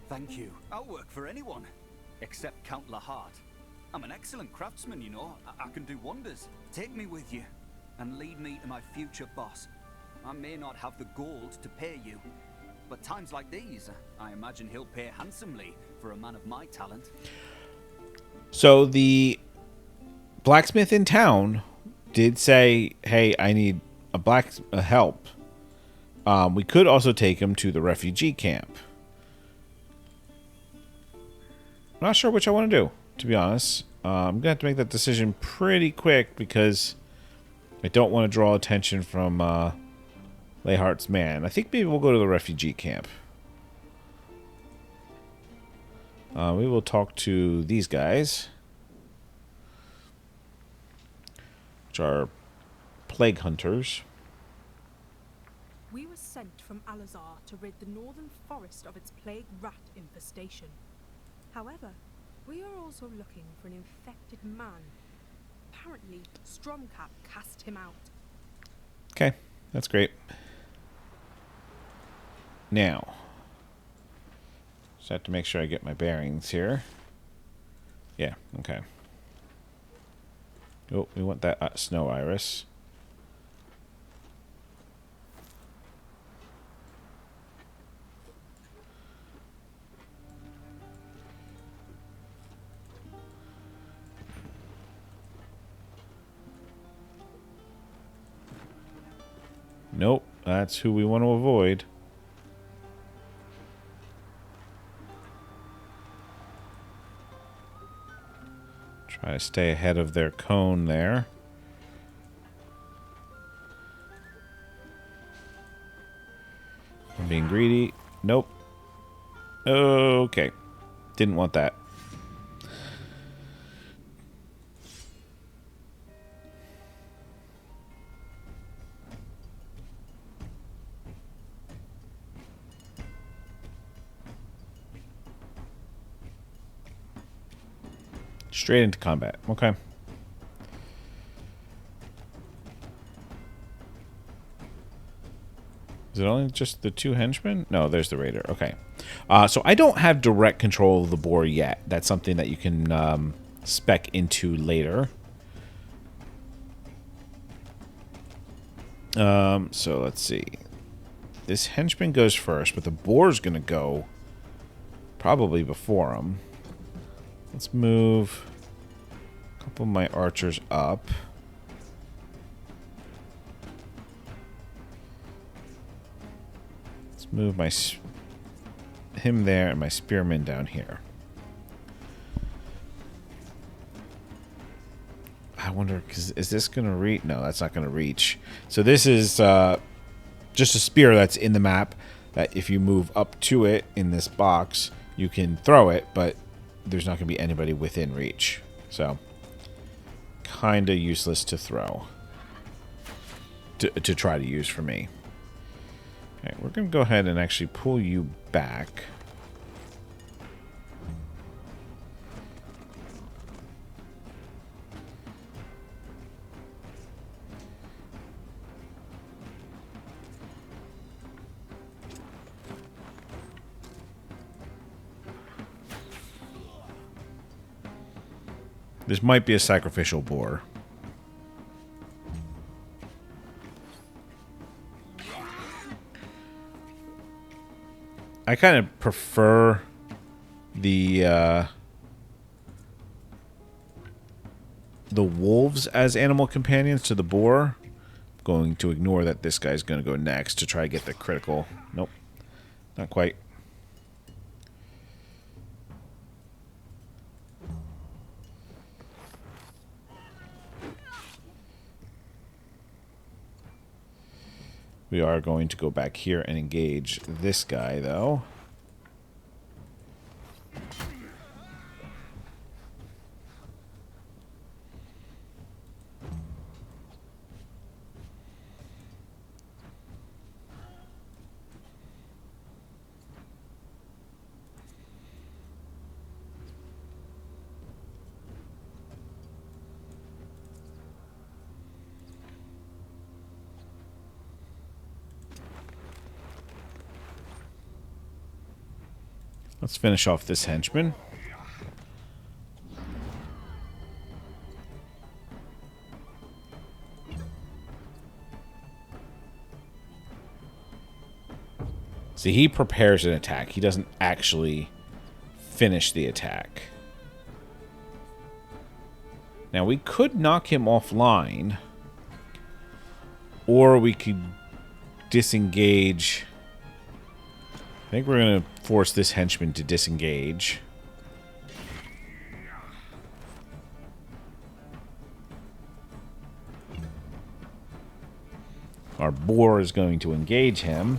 Thank you. I'll work for anyone, except Count Lahart. I'm an excellent craftsman, you know. I can do wonders. Take me with you and lead me to my future boss. I may not have the gold to pay you, but times like these, I imagine he'll pay handsomely for a man of my talent. So the blacksmith in town did say, hey, I need a help. We could also take him to the refugee camp. I'm not sure which I want to do, to be honest. I'm going to have to make that decision pretty quick because I don't want to draw attention from Lahart's man. I think maybe we'll go to the refugee camp. We will talk to these guys, which are plague hunters. We were sent from Alazar to rid the northern forest of its plague rat infestation. However, we are also looking for an infected man. Apparently, Stromcap cast him out. Okay, that's great. Now, just have to make sure I get my bearings here. Yeah, okay. Oh, we want that snow iris. Nope, that's who we want to avoid. Try to stay ahead of their cone there. I'm being greedy. Nope. Okay. Didn't want that. Straight into combat. Okay. Is it only just the two henchmen? No, there's the raider. Okay. So I don't have direct control of the boar yet. That's something that you can spec into later. So let's see. This henchman goes first, but the boar's going to go probably before him. Let's move a couple of my archers up. Let's move him there and my spearmen down here. I wonder, is this going to reach? No, that's not going to reach. So this is just a spear that's in the map that if you move up to it in this box, you can throw it, but there's not going to be anybody within reach. So, kind of useless to throw. To try to use for me. Okay, we're going to go ahead and actually pull you back. This might be a sacrificial boar. I kind of prefer the wolves as animal companions to the boar. I'm going to ignore that this guy's going to go next to try to get the critical. Nope. Not quite. We are going to go back here and engage this guy, though. Let's finish off this henchman. See, he prepares an attack. He doesn't actually finish the attack. Now, we could knock him offline. Or we could disengage. I think we're going to force this henchman to disengage. Our boar is going to engage him.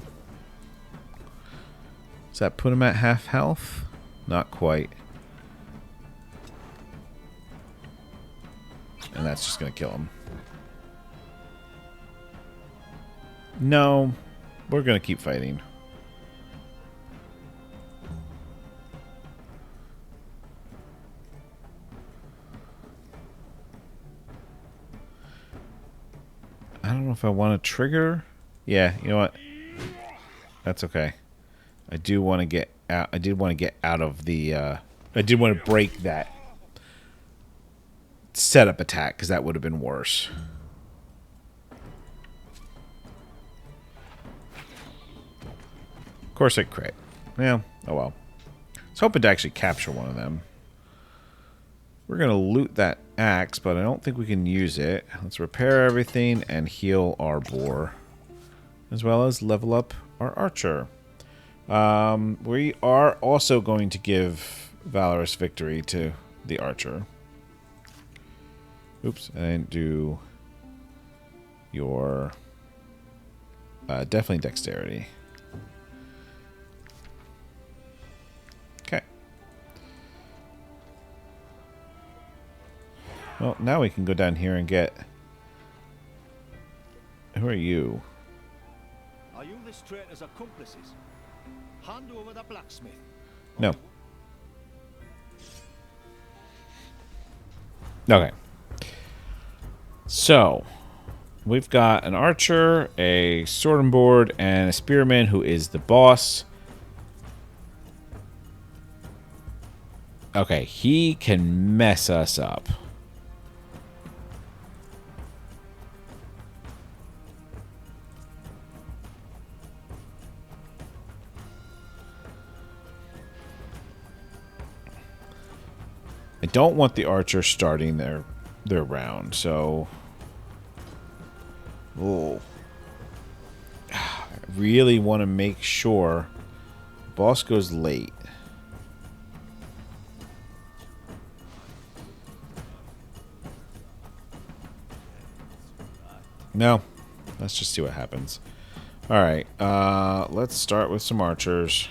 Does that put him at half health? Not quite. And that's just going to kill him. No, we're going to keep fighting. I don't know if I want to trigger. Yeah, you know what? That's okay. I do want to get out. I did want to get out of the. I did want to break that setup attack because that would have been worse. Of course, I crit. Yeah. Oh well. I was hoping to actually capture one of them. We're gonna loot that axe, but I don't think we can use it. Let's repair everything and heal our boar, as well as level up our archer. We are also going to give Valorous Victory to the archer. Oops, I didn't do your... definitely dexterity. Okay. Well, now we can go down here and get... Who are you? Are you this traitor's accomplices? Hand over the blacksmith. No. Okay. So, we've got an archer, a sword and board, and a spearman who is the boss. Okay, he can mess us up. I don't want the archer starting their round, so... Oh. I really want to make sure the boss goes late. No. Let's just see what happens. Alright, let's start with some archers.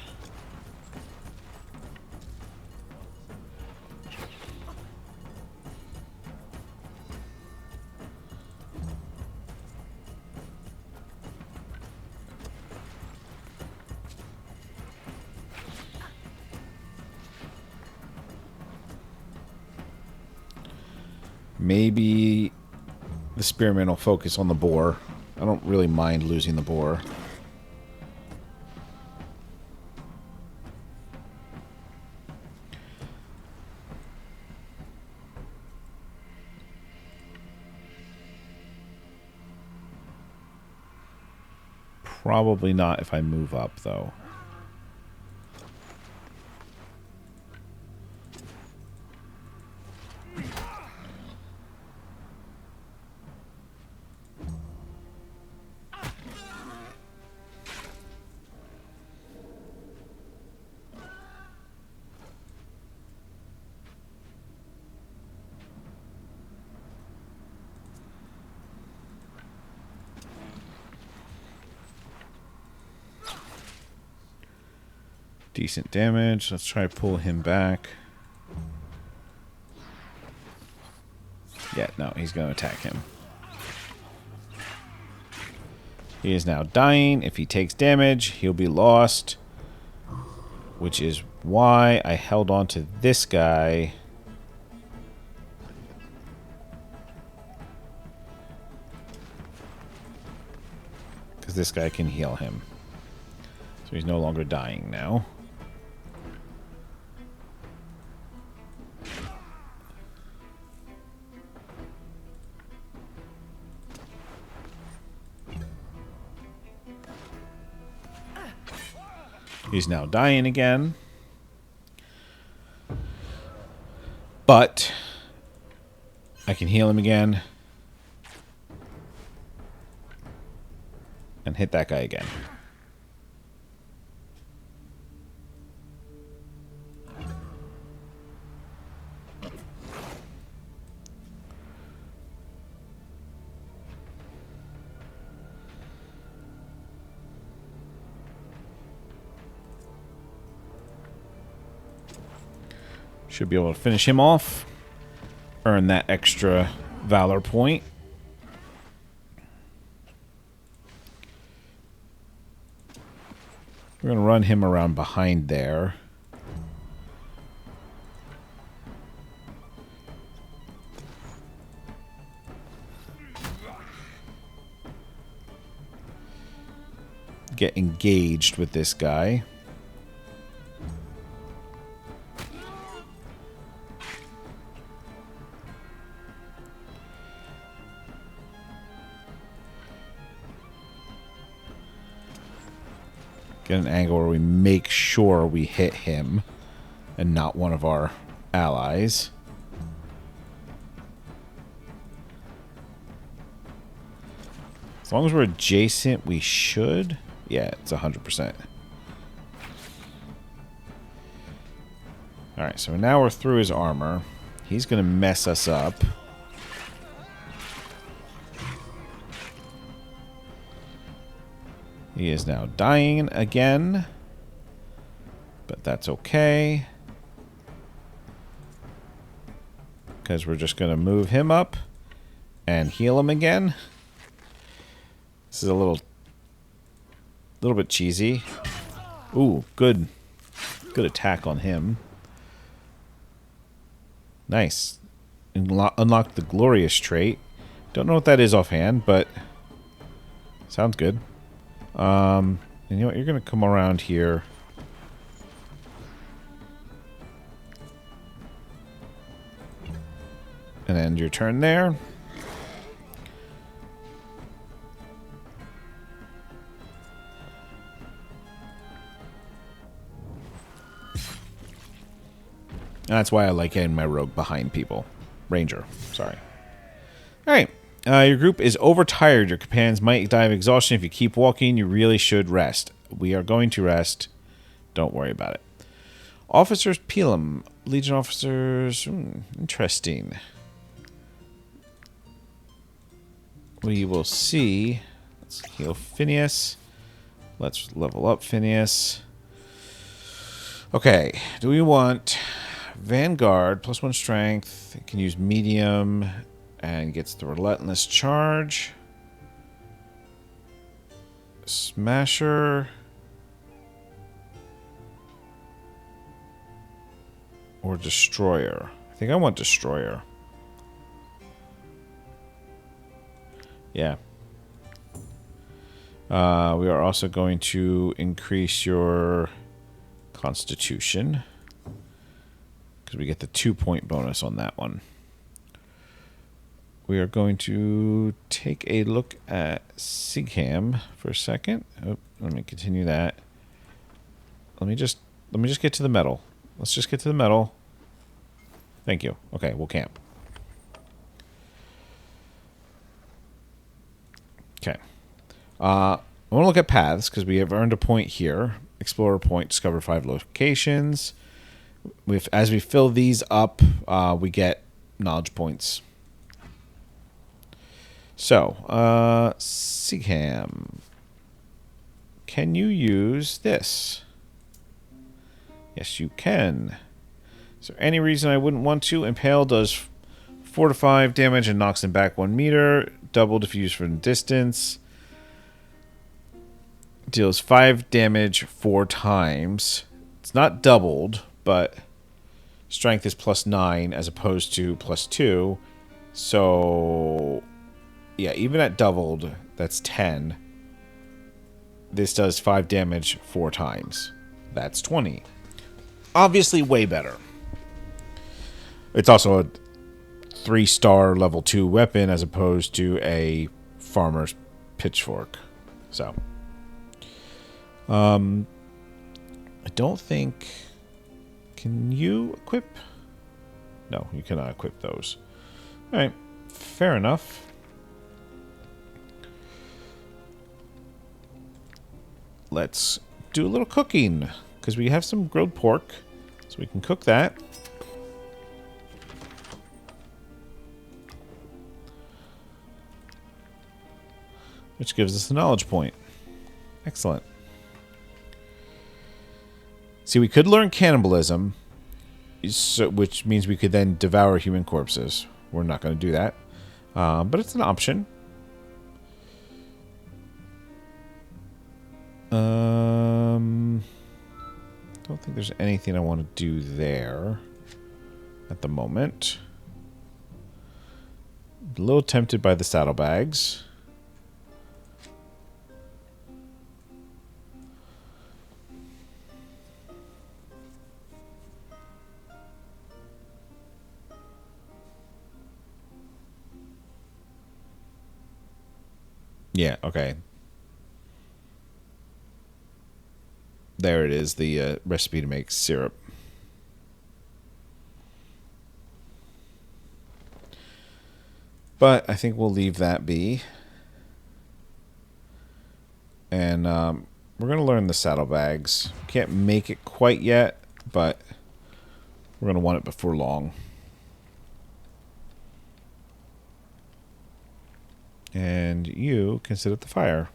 Maybe the spearman will focus on the boar. I don't really mind losing the boar. Probably not if I move up, though. Decent damage. Let's try to pull him back. Yeah, no, he's going to attack him. He is now dying. If he takes damage, he'll be lost. Which is why I held on to this guy. Because this guy can heal him. So he's no longer dying now. He's now dying again. But I can heal him again. And hit that guy again. Should be able to finish him off. Earn that extra valor point. We're going to run him around behind there. Get engaged with this guy. Get an angle where we make sure we hit him and not one of our allies. As long as we're adjacent, we should. Yeah, it's 100%. Alright, so now we're through his armor. He's going to mess us up. He is now dying again. But that's okay. Because we're just going to move him up and heal him again. This is a little bit cheesy. Ooh, good attack on him. Nice. Unlock the glorious trait. Don't know what that is offhand, but sounds good. And you know what? You're gonna come around here. And end your turn there. That's why I like getting my rogue behind people. Ranger, sorry. Alright. Your group is overtired. Your companions might die of exhaustion. If you keep walking, you really should rest. We are going to rest. Don't worry about it. Officers Pelham. Legion officers. Interesting. We will see. Let's heal Phineas. Let's level up Phineas. Okay. Do we want Vanguard, +1 strength. It can use medium and gets the relentless charge. Smasher. Or Destroyer. I think I want Destroyer. Yeah. We are also going to increase your Constitution. We get the 2-point bonus on that one. We are going to take a look at Sigham for a second. Oh, let me continue that. Let me just get to the metal. Let's just get to the metal. Thank you. Okay, we'll camp. Okay. I want to look at paths because we have earned a point here. Explore a point, discover 5 locations. As we fill these up, we get knowledge points. So, Sigham. Can you use this? Yes, you can. Is there any reason I wouldn't want to? Impale does 4 to 5 damage and knocks him back 1 meter. Double diffuse from distance. Deals 5 damage 4 times. It's not doubled, but strength is +9 as opposed to +2. So, yeah, even at doubled, that's 10. This does 5 damage 4 times. That's 20. Obviously way better. It's also a 3-star level 2 weapon as opposed to a farmer's pitchfork. So, I don't think... Can you equip? No, you cannot equip those. Alright, fair enough. Let's do a little cooking, because we have some grilled pork, so we can cook that. Which gives us a knowledge point. Excellent. See, we could learn cannibalism, which means we could then devour human corpses. We're not going to do that. But it's an option. Don't think there's anything I want to do there at the moment. A little tempted by the saddlebags. Yeah, okay. there it is, the recipe to make syrup. But I think we'll leave that be. And we're going to learn the saddlebags. Can't make it quite yet, but we're going to want it before long. And you can sit at the fire.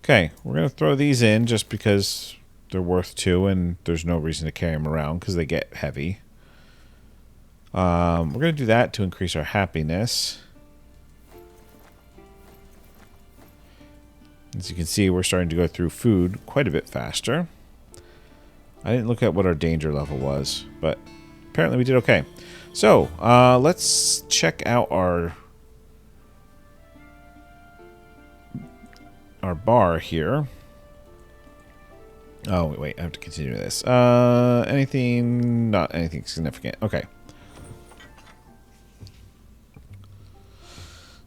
Okay, we're going to throw these in just because they're worth 2 and there's no reason to carry them around because they get heavy. We're going to do that to increase our happiness. As you can see, we're starting to go through food quite a bit faster. I didn't look at what our danger level was, but apparently we did okay. So, let's check out our bar here. Oh, wait, I have to continue this. Anything, not anything significant. Okay.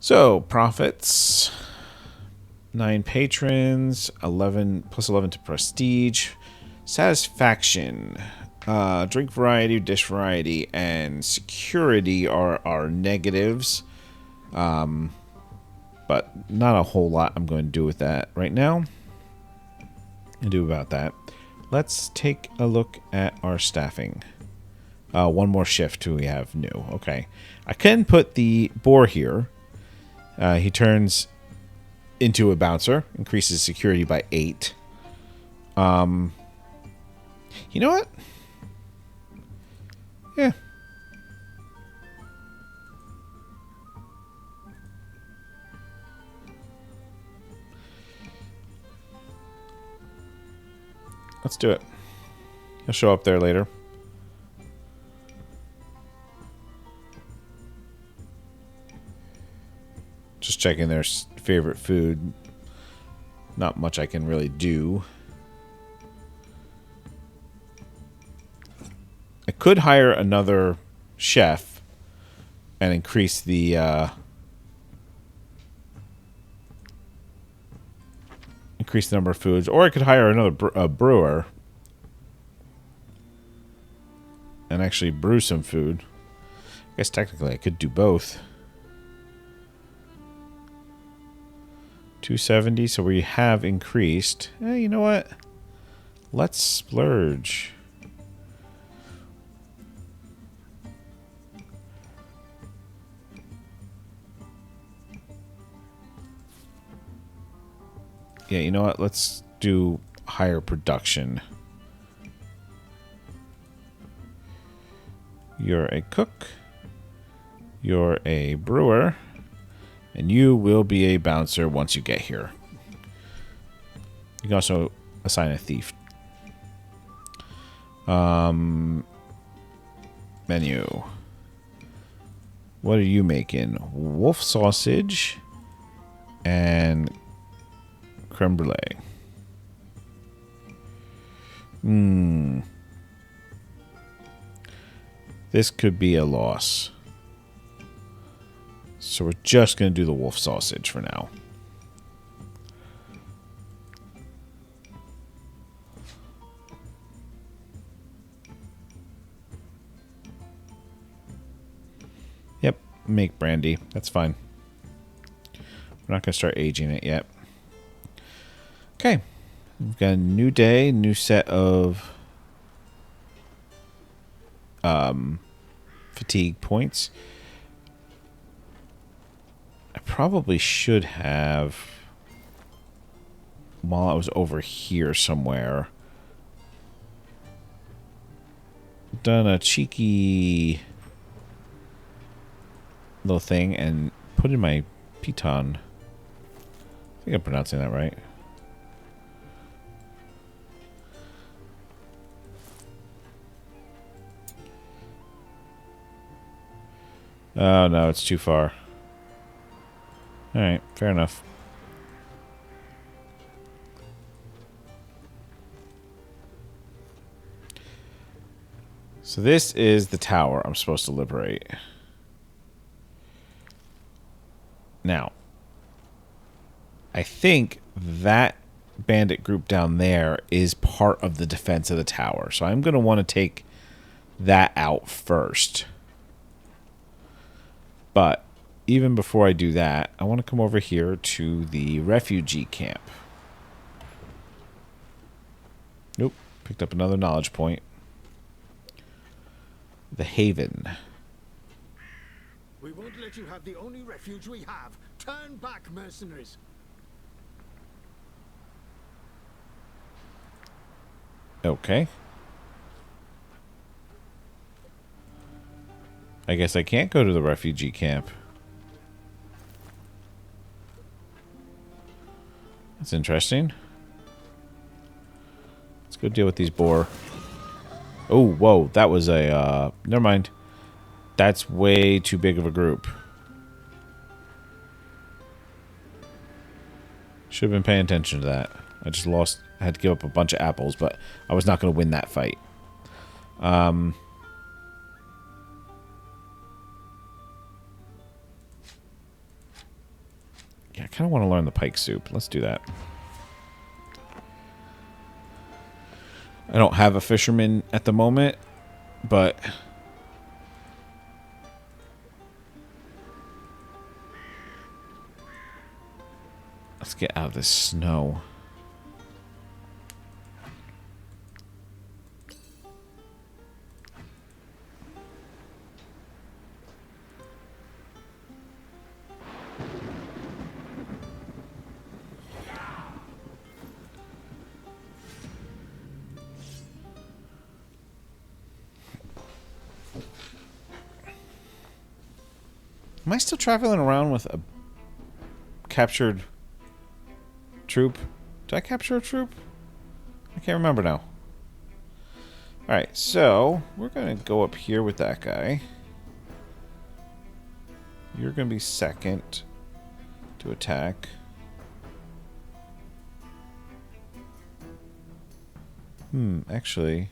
So, profits. 9 patrons, 11 plus 11 to prestige. Satisfaction, drink variety, dish variety, and security are our negatives. But not a whole lot I'm going to do with that right now. And do about that. Let's take a look at our staffing. One more shift we have new. Okay. I can put the boar here. He turns into a bouncer. Increases security by 8. You know what? Yeah. Let's do it. He'll show up there later. Just checking their favorite food. Not much I can really do. I could hire another chef and increase the number of foods, or I could hire another brewer and actually brew some food. I guess technically I could do both. 270, so we have increased. You know what? Let's splurge. Yeah, you know what? Let's do higher production. You're a cook. You're a brewer. And you will be a bouncer once you get here. You can also assign a thief. Menu. What are you making? Wolf sausage and creme brulee. This could be a loss. So we're just going to do the wolf sausage for now. Yep, make brandy. That's fine. We're not going to start aging it yet. Okay. We've got a new day, new set of fatigue points. I probably should have, while I was over here somewhere, done a cheeky little thing and put in my piton. I think I'm pronouncing that right. Oh, no, it's too far. Alright, fair enough. So this is the tower I'm supposed to liberate. Now, I think that bandit group down there is part of the defense of the tower. So I'm going to want to take that out first. But even before I do that, I want to come over here to the refugee camp. Nope. Picked up another knowledge point. The Haven. We won't let you have the only refuge we have. Turn back, mercenaries. Okay. I guess I can't go to the refugee camp. That's interesting. Let's go deal with these boar. Oh, whoa. That was a, never mind. That's way too big of a group. Should have been paying attention to that. I just lost. I had to give up a bunch of apples, but I was not going to win that fight. Yeah, I kind of want to learn the pike soup. Let's do that. I don't have a fisherman at the moment, but let's get out of this snow. Am I still traveling around with a captured troop? Did I capture a troop? I can't remember now. Alright, so we're going to go up here with that guy. You're going to be second to attack. Actually...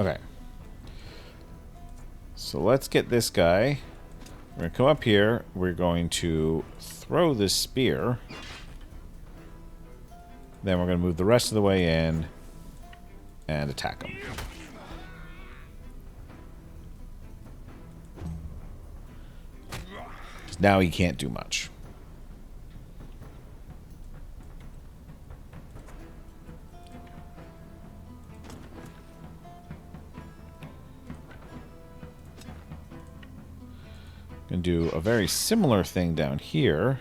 Okay. So let's get this guy. We're going to come up here. We're going to throw this spear. Then we're going to move the rest of the way in and attack him. Now he can't do much. Gonna do a very similar thing down here.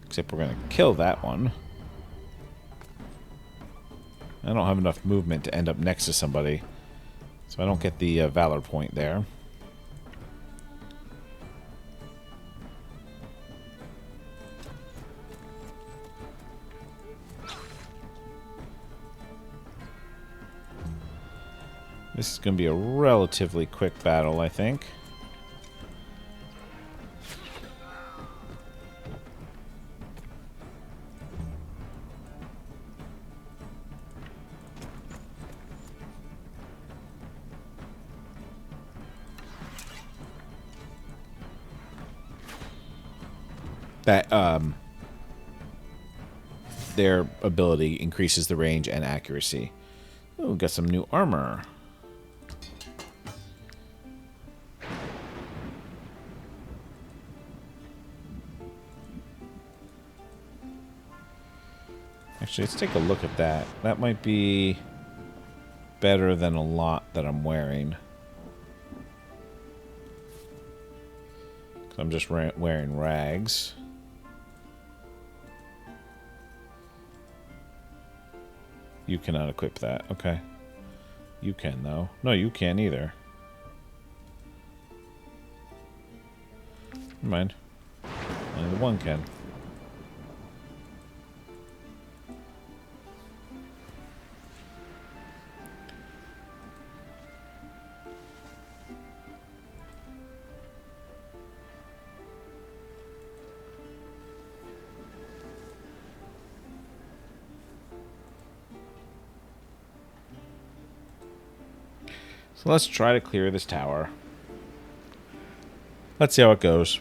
Except we're gonna kill that one. I don't have enough movement to end up next to somebody, so I don't get the valor point there. This is going to be a relatively quick battle, I think. That, their ability increases the range and accuracy. Ooh, got some new armor. Actually, let's take a look at that. That might be better than a lot that I'm wearing. 'Cause I'm just wearing rags. You cannot equip that. Okay. You can, though. No, you can't either. Never mind. Only the one can. So let's try to clear this tower. Let's see how it goes.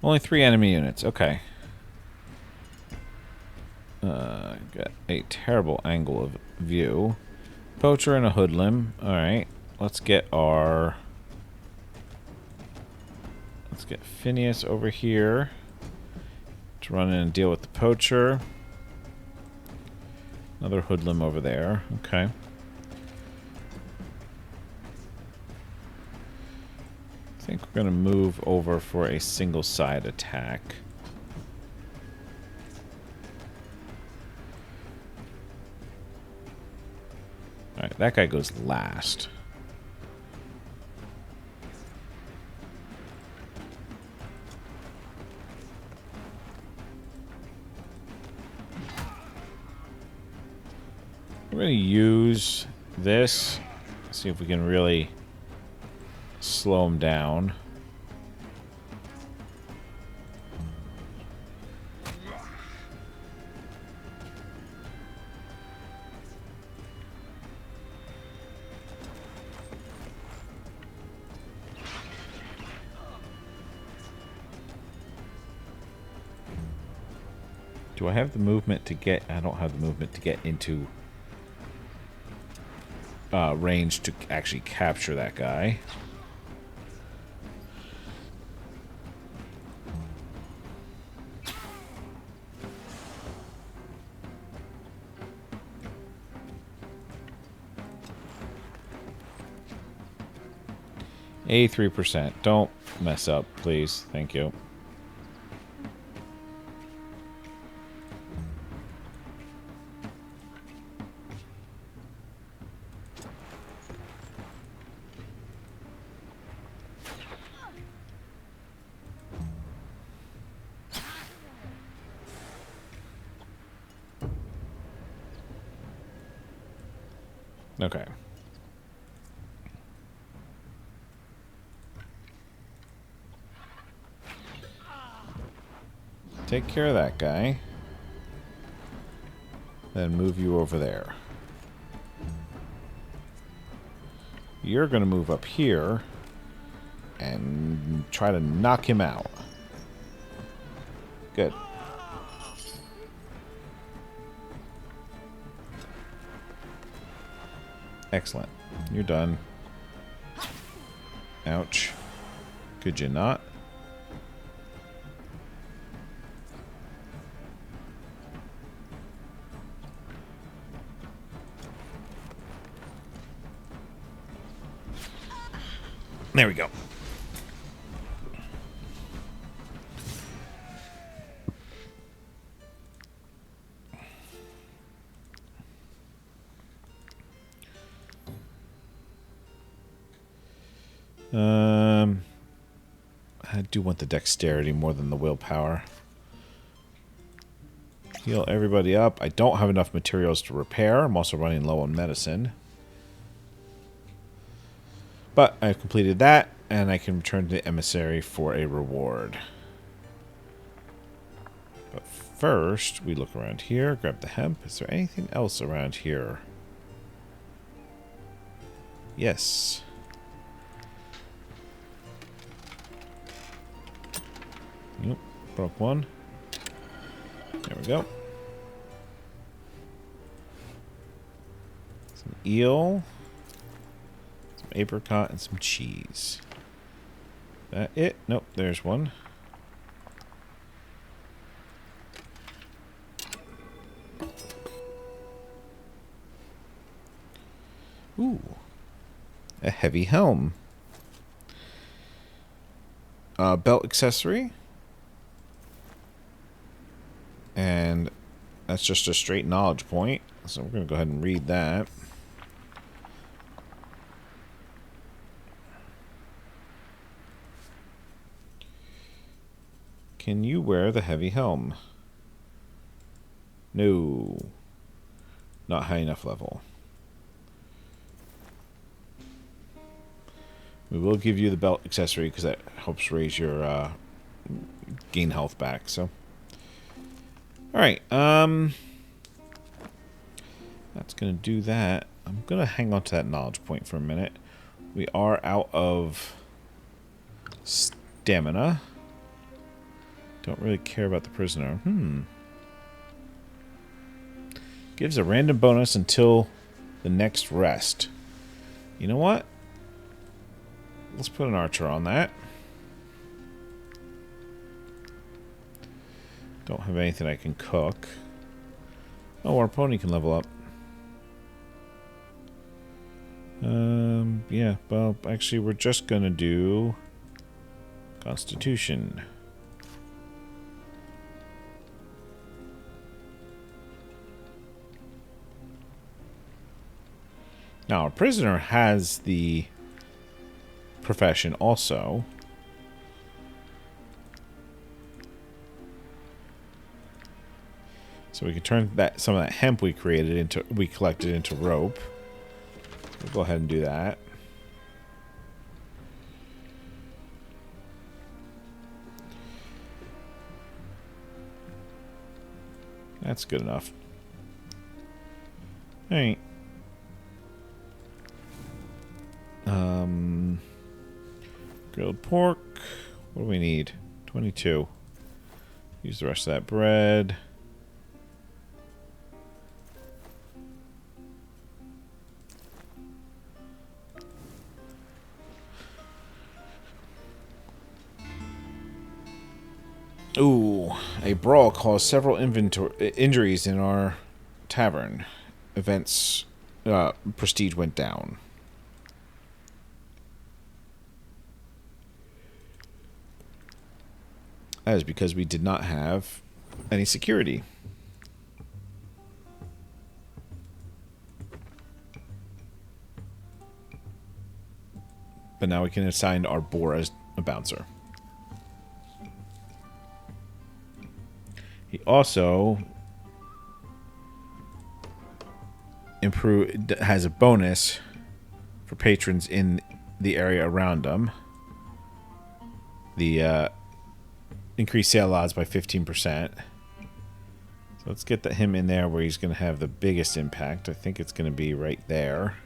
Only 3 enemy units. Okay. Got a terrible angle of view. Poacher and a hoodlum. Alright. Let's get Phineas over here to run in and deal with the poacher. Another hoodlum over there. Okay. I think we're going to move over for a single side attack. Alright, that guy goes last. We're going to use this. See if we can really slow him down. Do I have the movement to get... I don't have the movement to get into range to actually capture that guy. A3%. Don't mess up, please. Thank you. Okay. Take care of that guy. Then move you over there. You're going to move up here and try to knock him out. Good. Excellent. You're done. Ouch. Could you not? There we go. I do want the dexterity more than the willpower. Heal everybody up. I don't have enough materials to repair. I'm also running low on medicine. But I've completed that, and I can return to the emissary for a reward. But first, we look around here, grab the hemp. Is there anything else around here? Yes. Nope, broke one. There we go. Some eel. Some apricot and some cheese. That it? Nope, there's one. Ooh. A heavy helm. Belt accessory. And that's just a straight knowledge point. So we're going to go ahead and read that. Can you wear the heavy helm? No. Not high enough level. We will give you the belt accessory because that helps raise your gain health back. So, all right, that's gonna do that. I'm gonna hang on to that knowledge point for a minute. We are out of stamina. Don't really care about the prisoner. Gives a random bonus until the next rest. You know what? Let's put an archer on that. Don't have anything I can cook. Oh, our pony can level up. Yeah, well, actually, we're just gonna do Constitution. Now, our prisoner has the profession also. So we can turn some of that hemp we collected into rope. We'll go ahead and do that. That's good enough. All right. Grilled pork. What do we need? 22. Use the rest of that bread. Ooh, a brawl caused several injuries in our tavern. Events prestige went down. That is because we did not have any security. But now we can assign our boar as a bouncer. He also has a bonus for patrons in the area around him. The increased sale odds by 15%. So let's get him in there where he's going to have the biggest impact. I think it's going to be right there.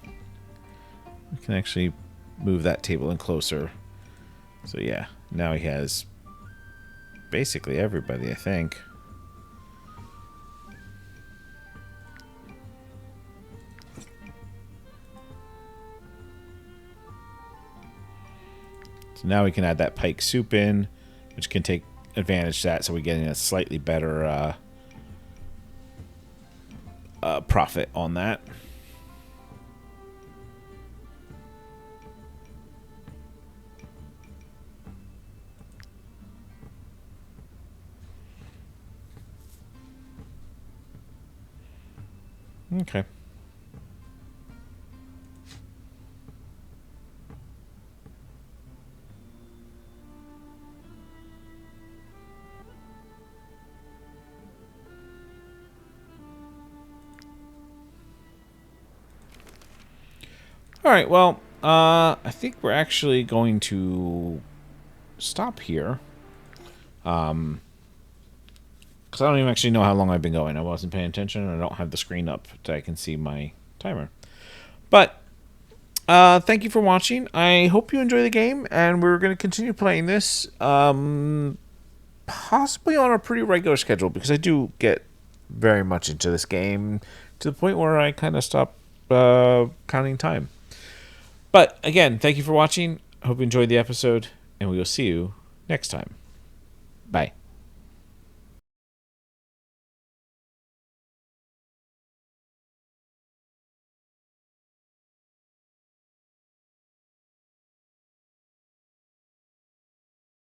We can actually move that table in closer. So yeah, now he has basically everybody, I think. So now we can add that pike soup in, which can take advantage of that, so we get a slightly better profit on that. Okay. All right, well, I think we're actually going to stop here. Because I don't even actually know how long I've been going. I wasn't paying attention, and I don't have the screen up that I can see my timer. But thank you for watching. I hope you enjoy the game, and we're going to continue playing this, possibly on a pretty regular schedule, because I do get very much into this game to the point where I kind of stop counting time. But again, thank you for watching. I hope you enjoyed the episode, and we will see you next time. Bye.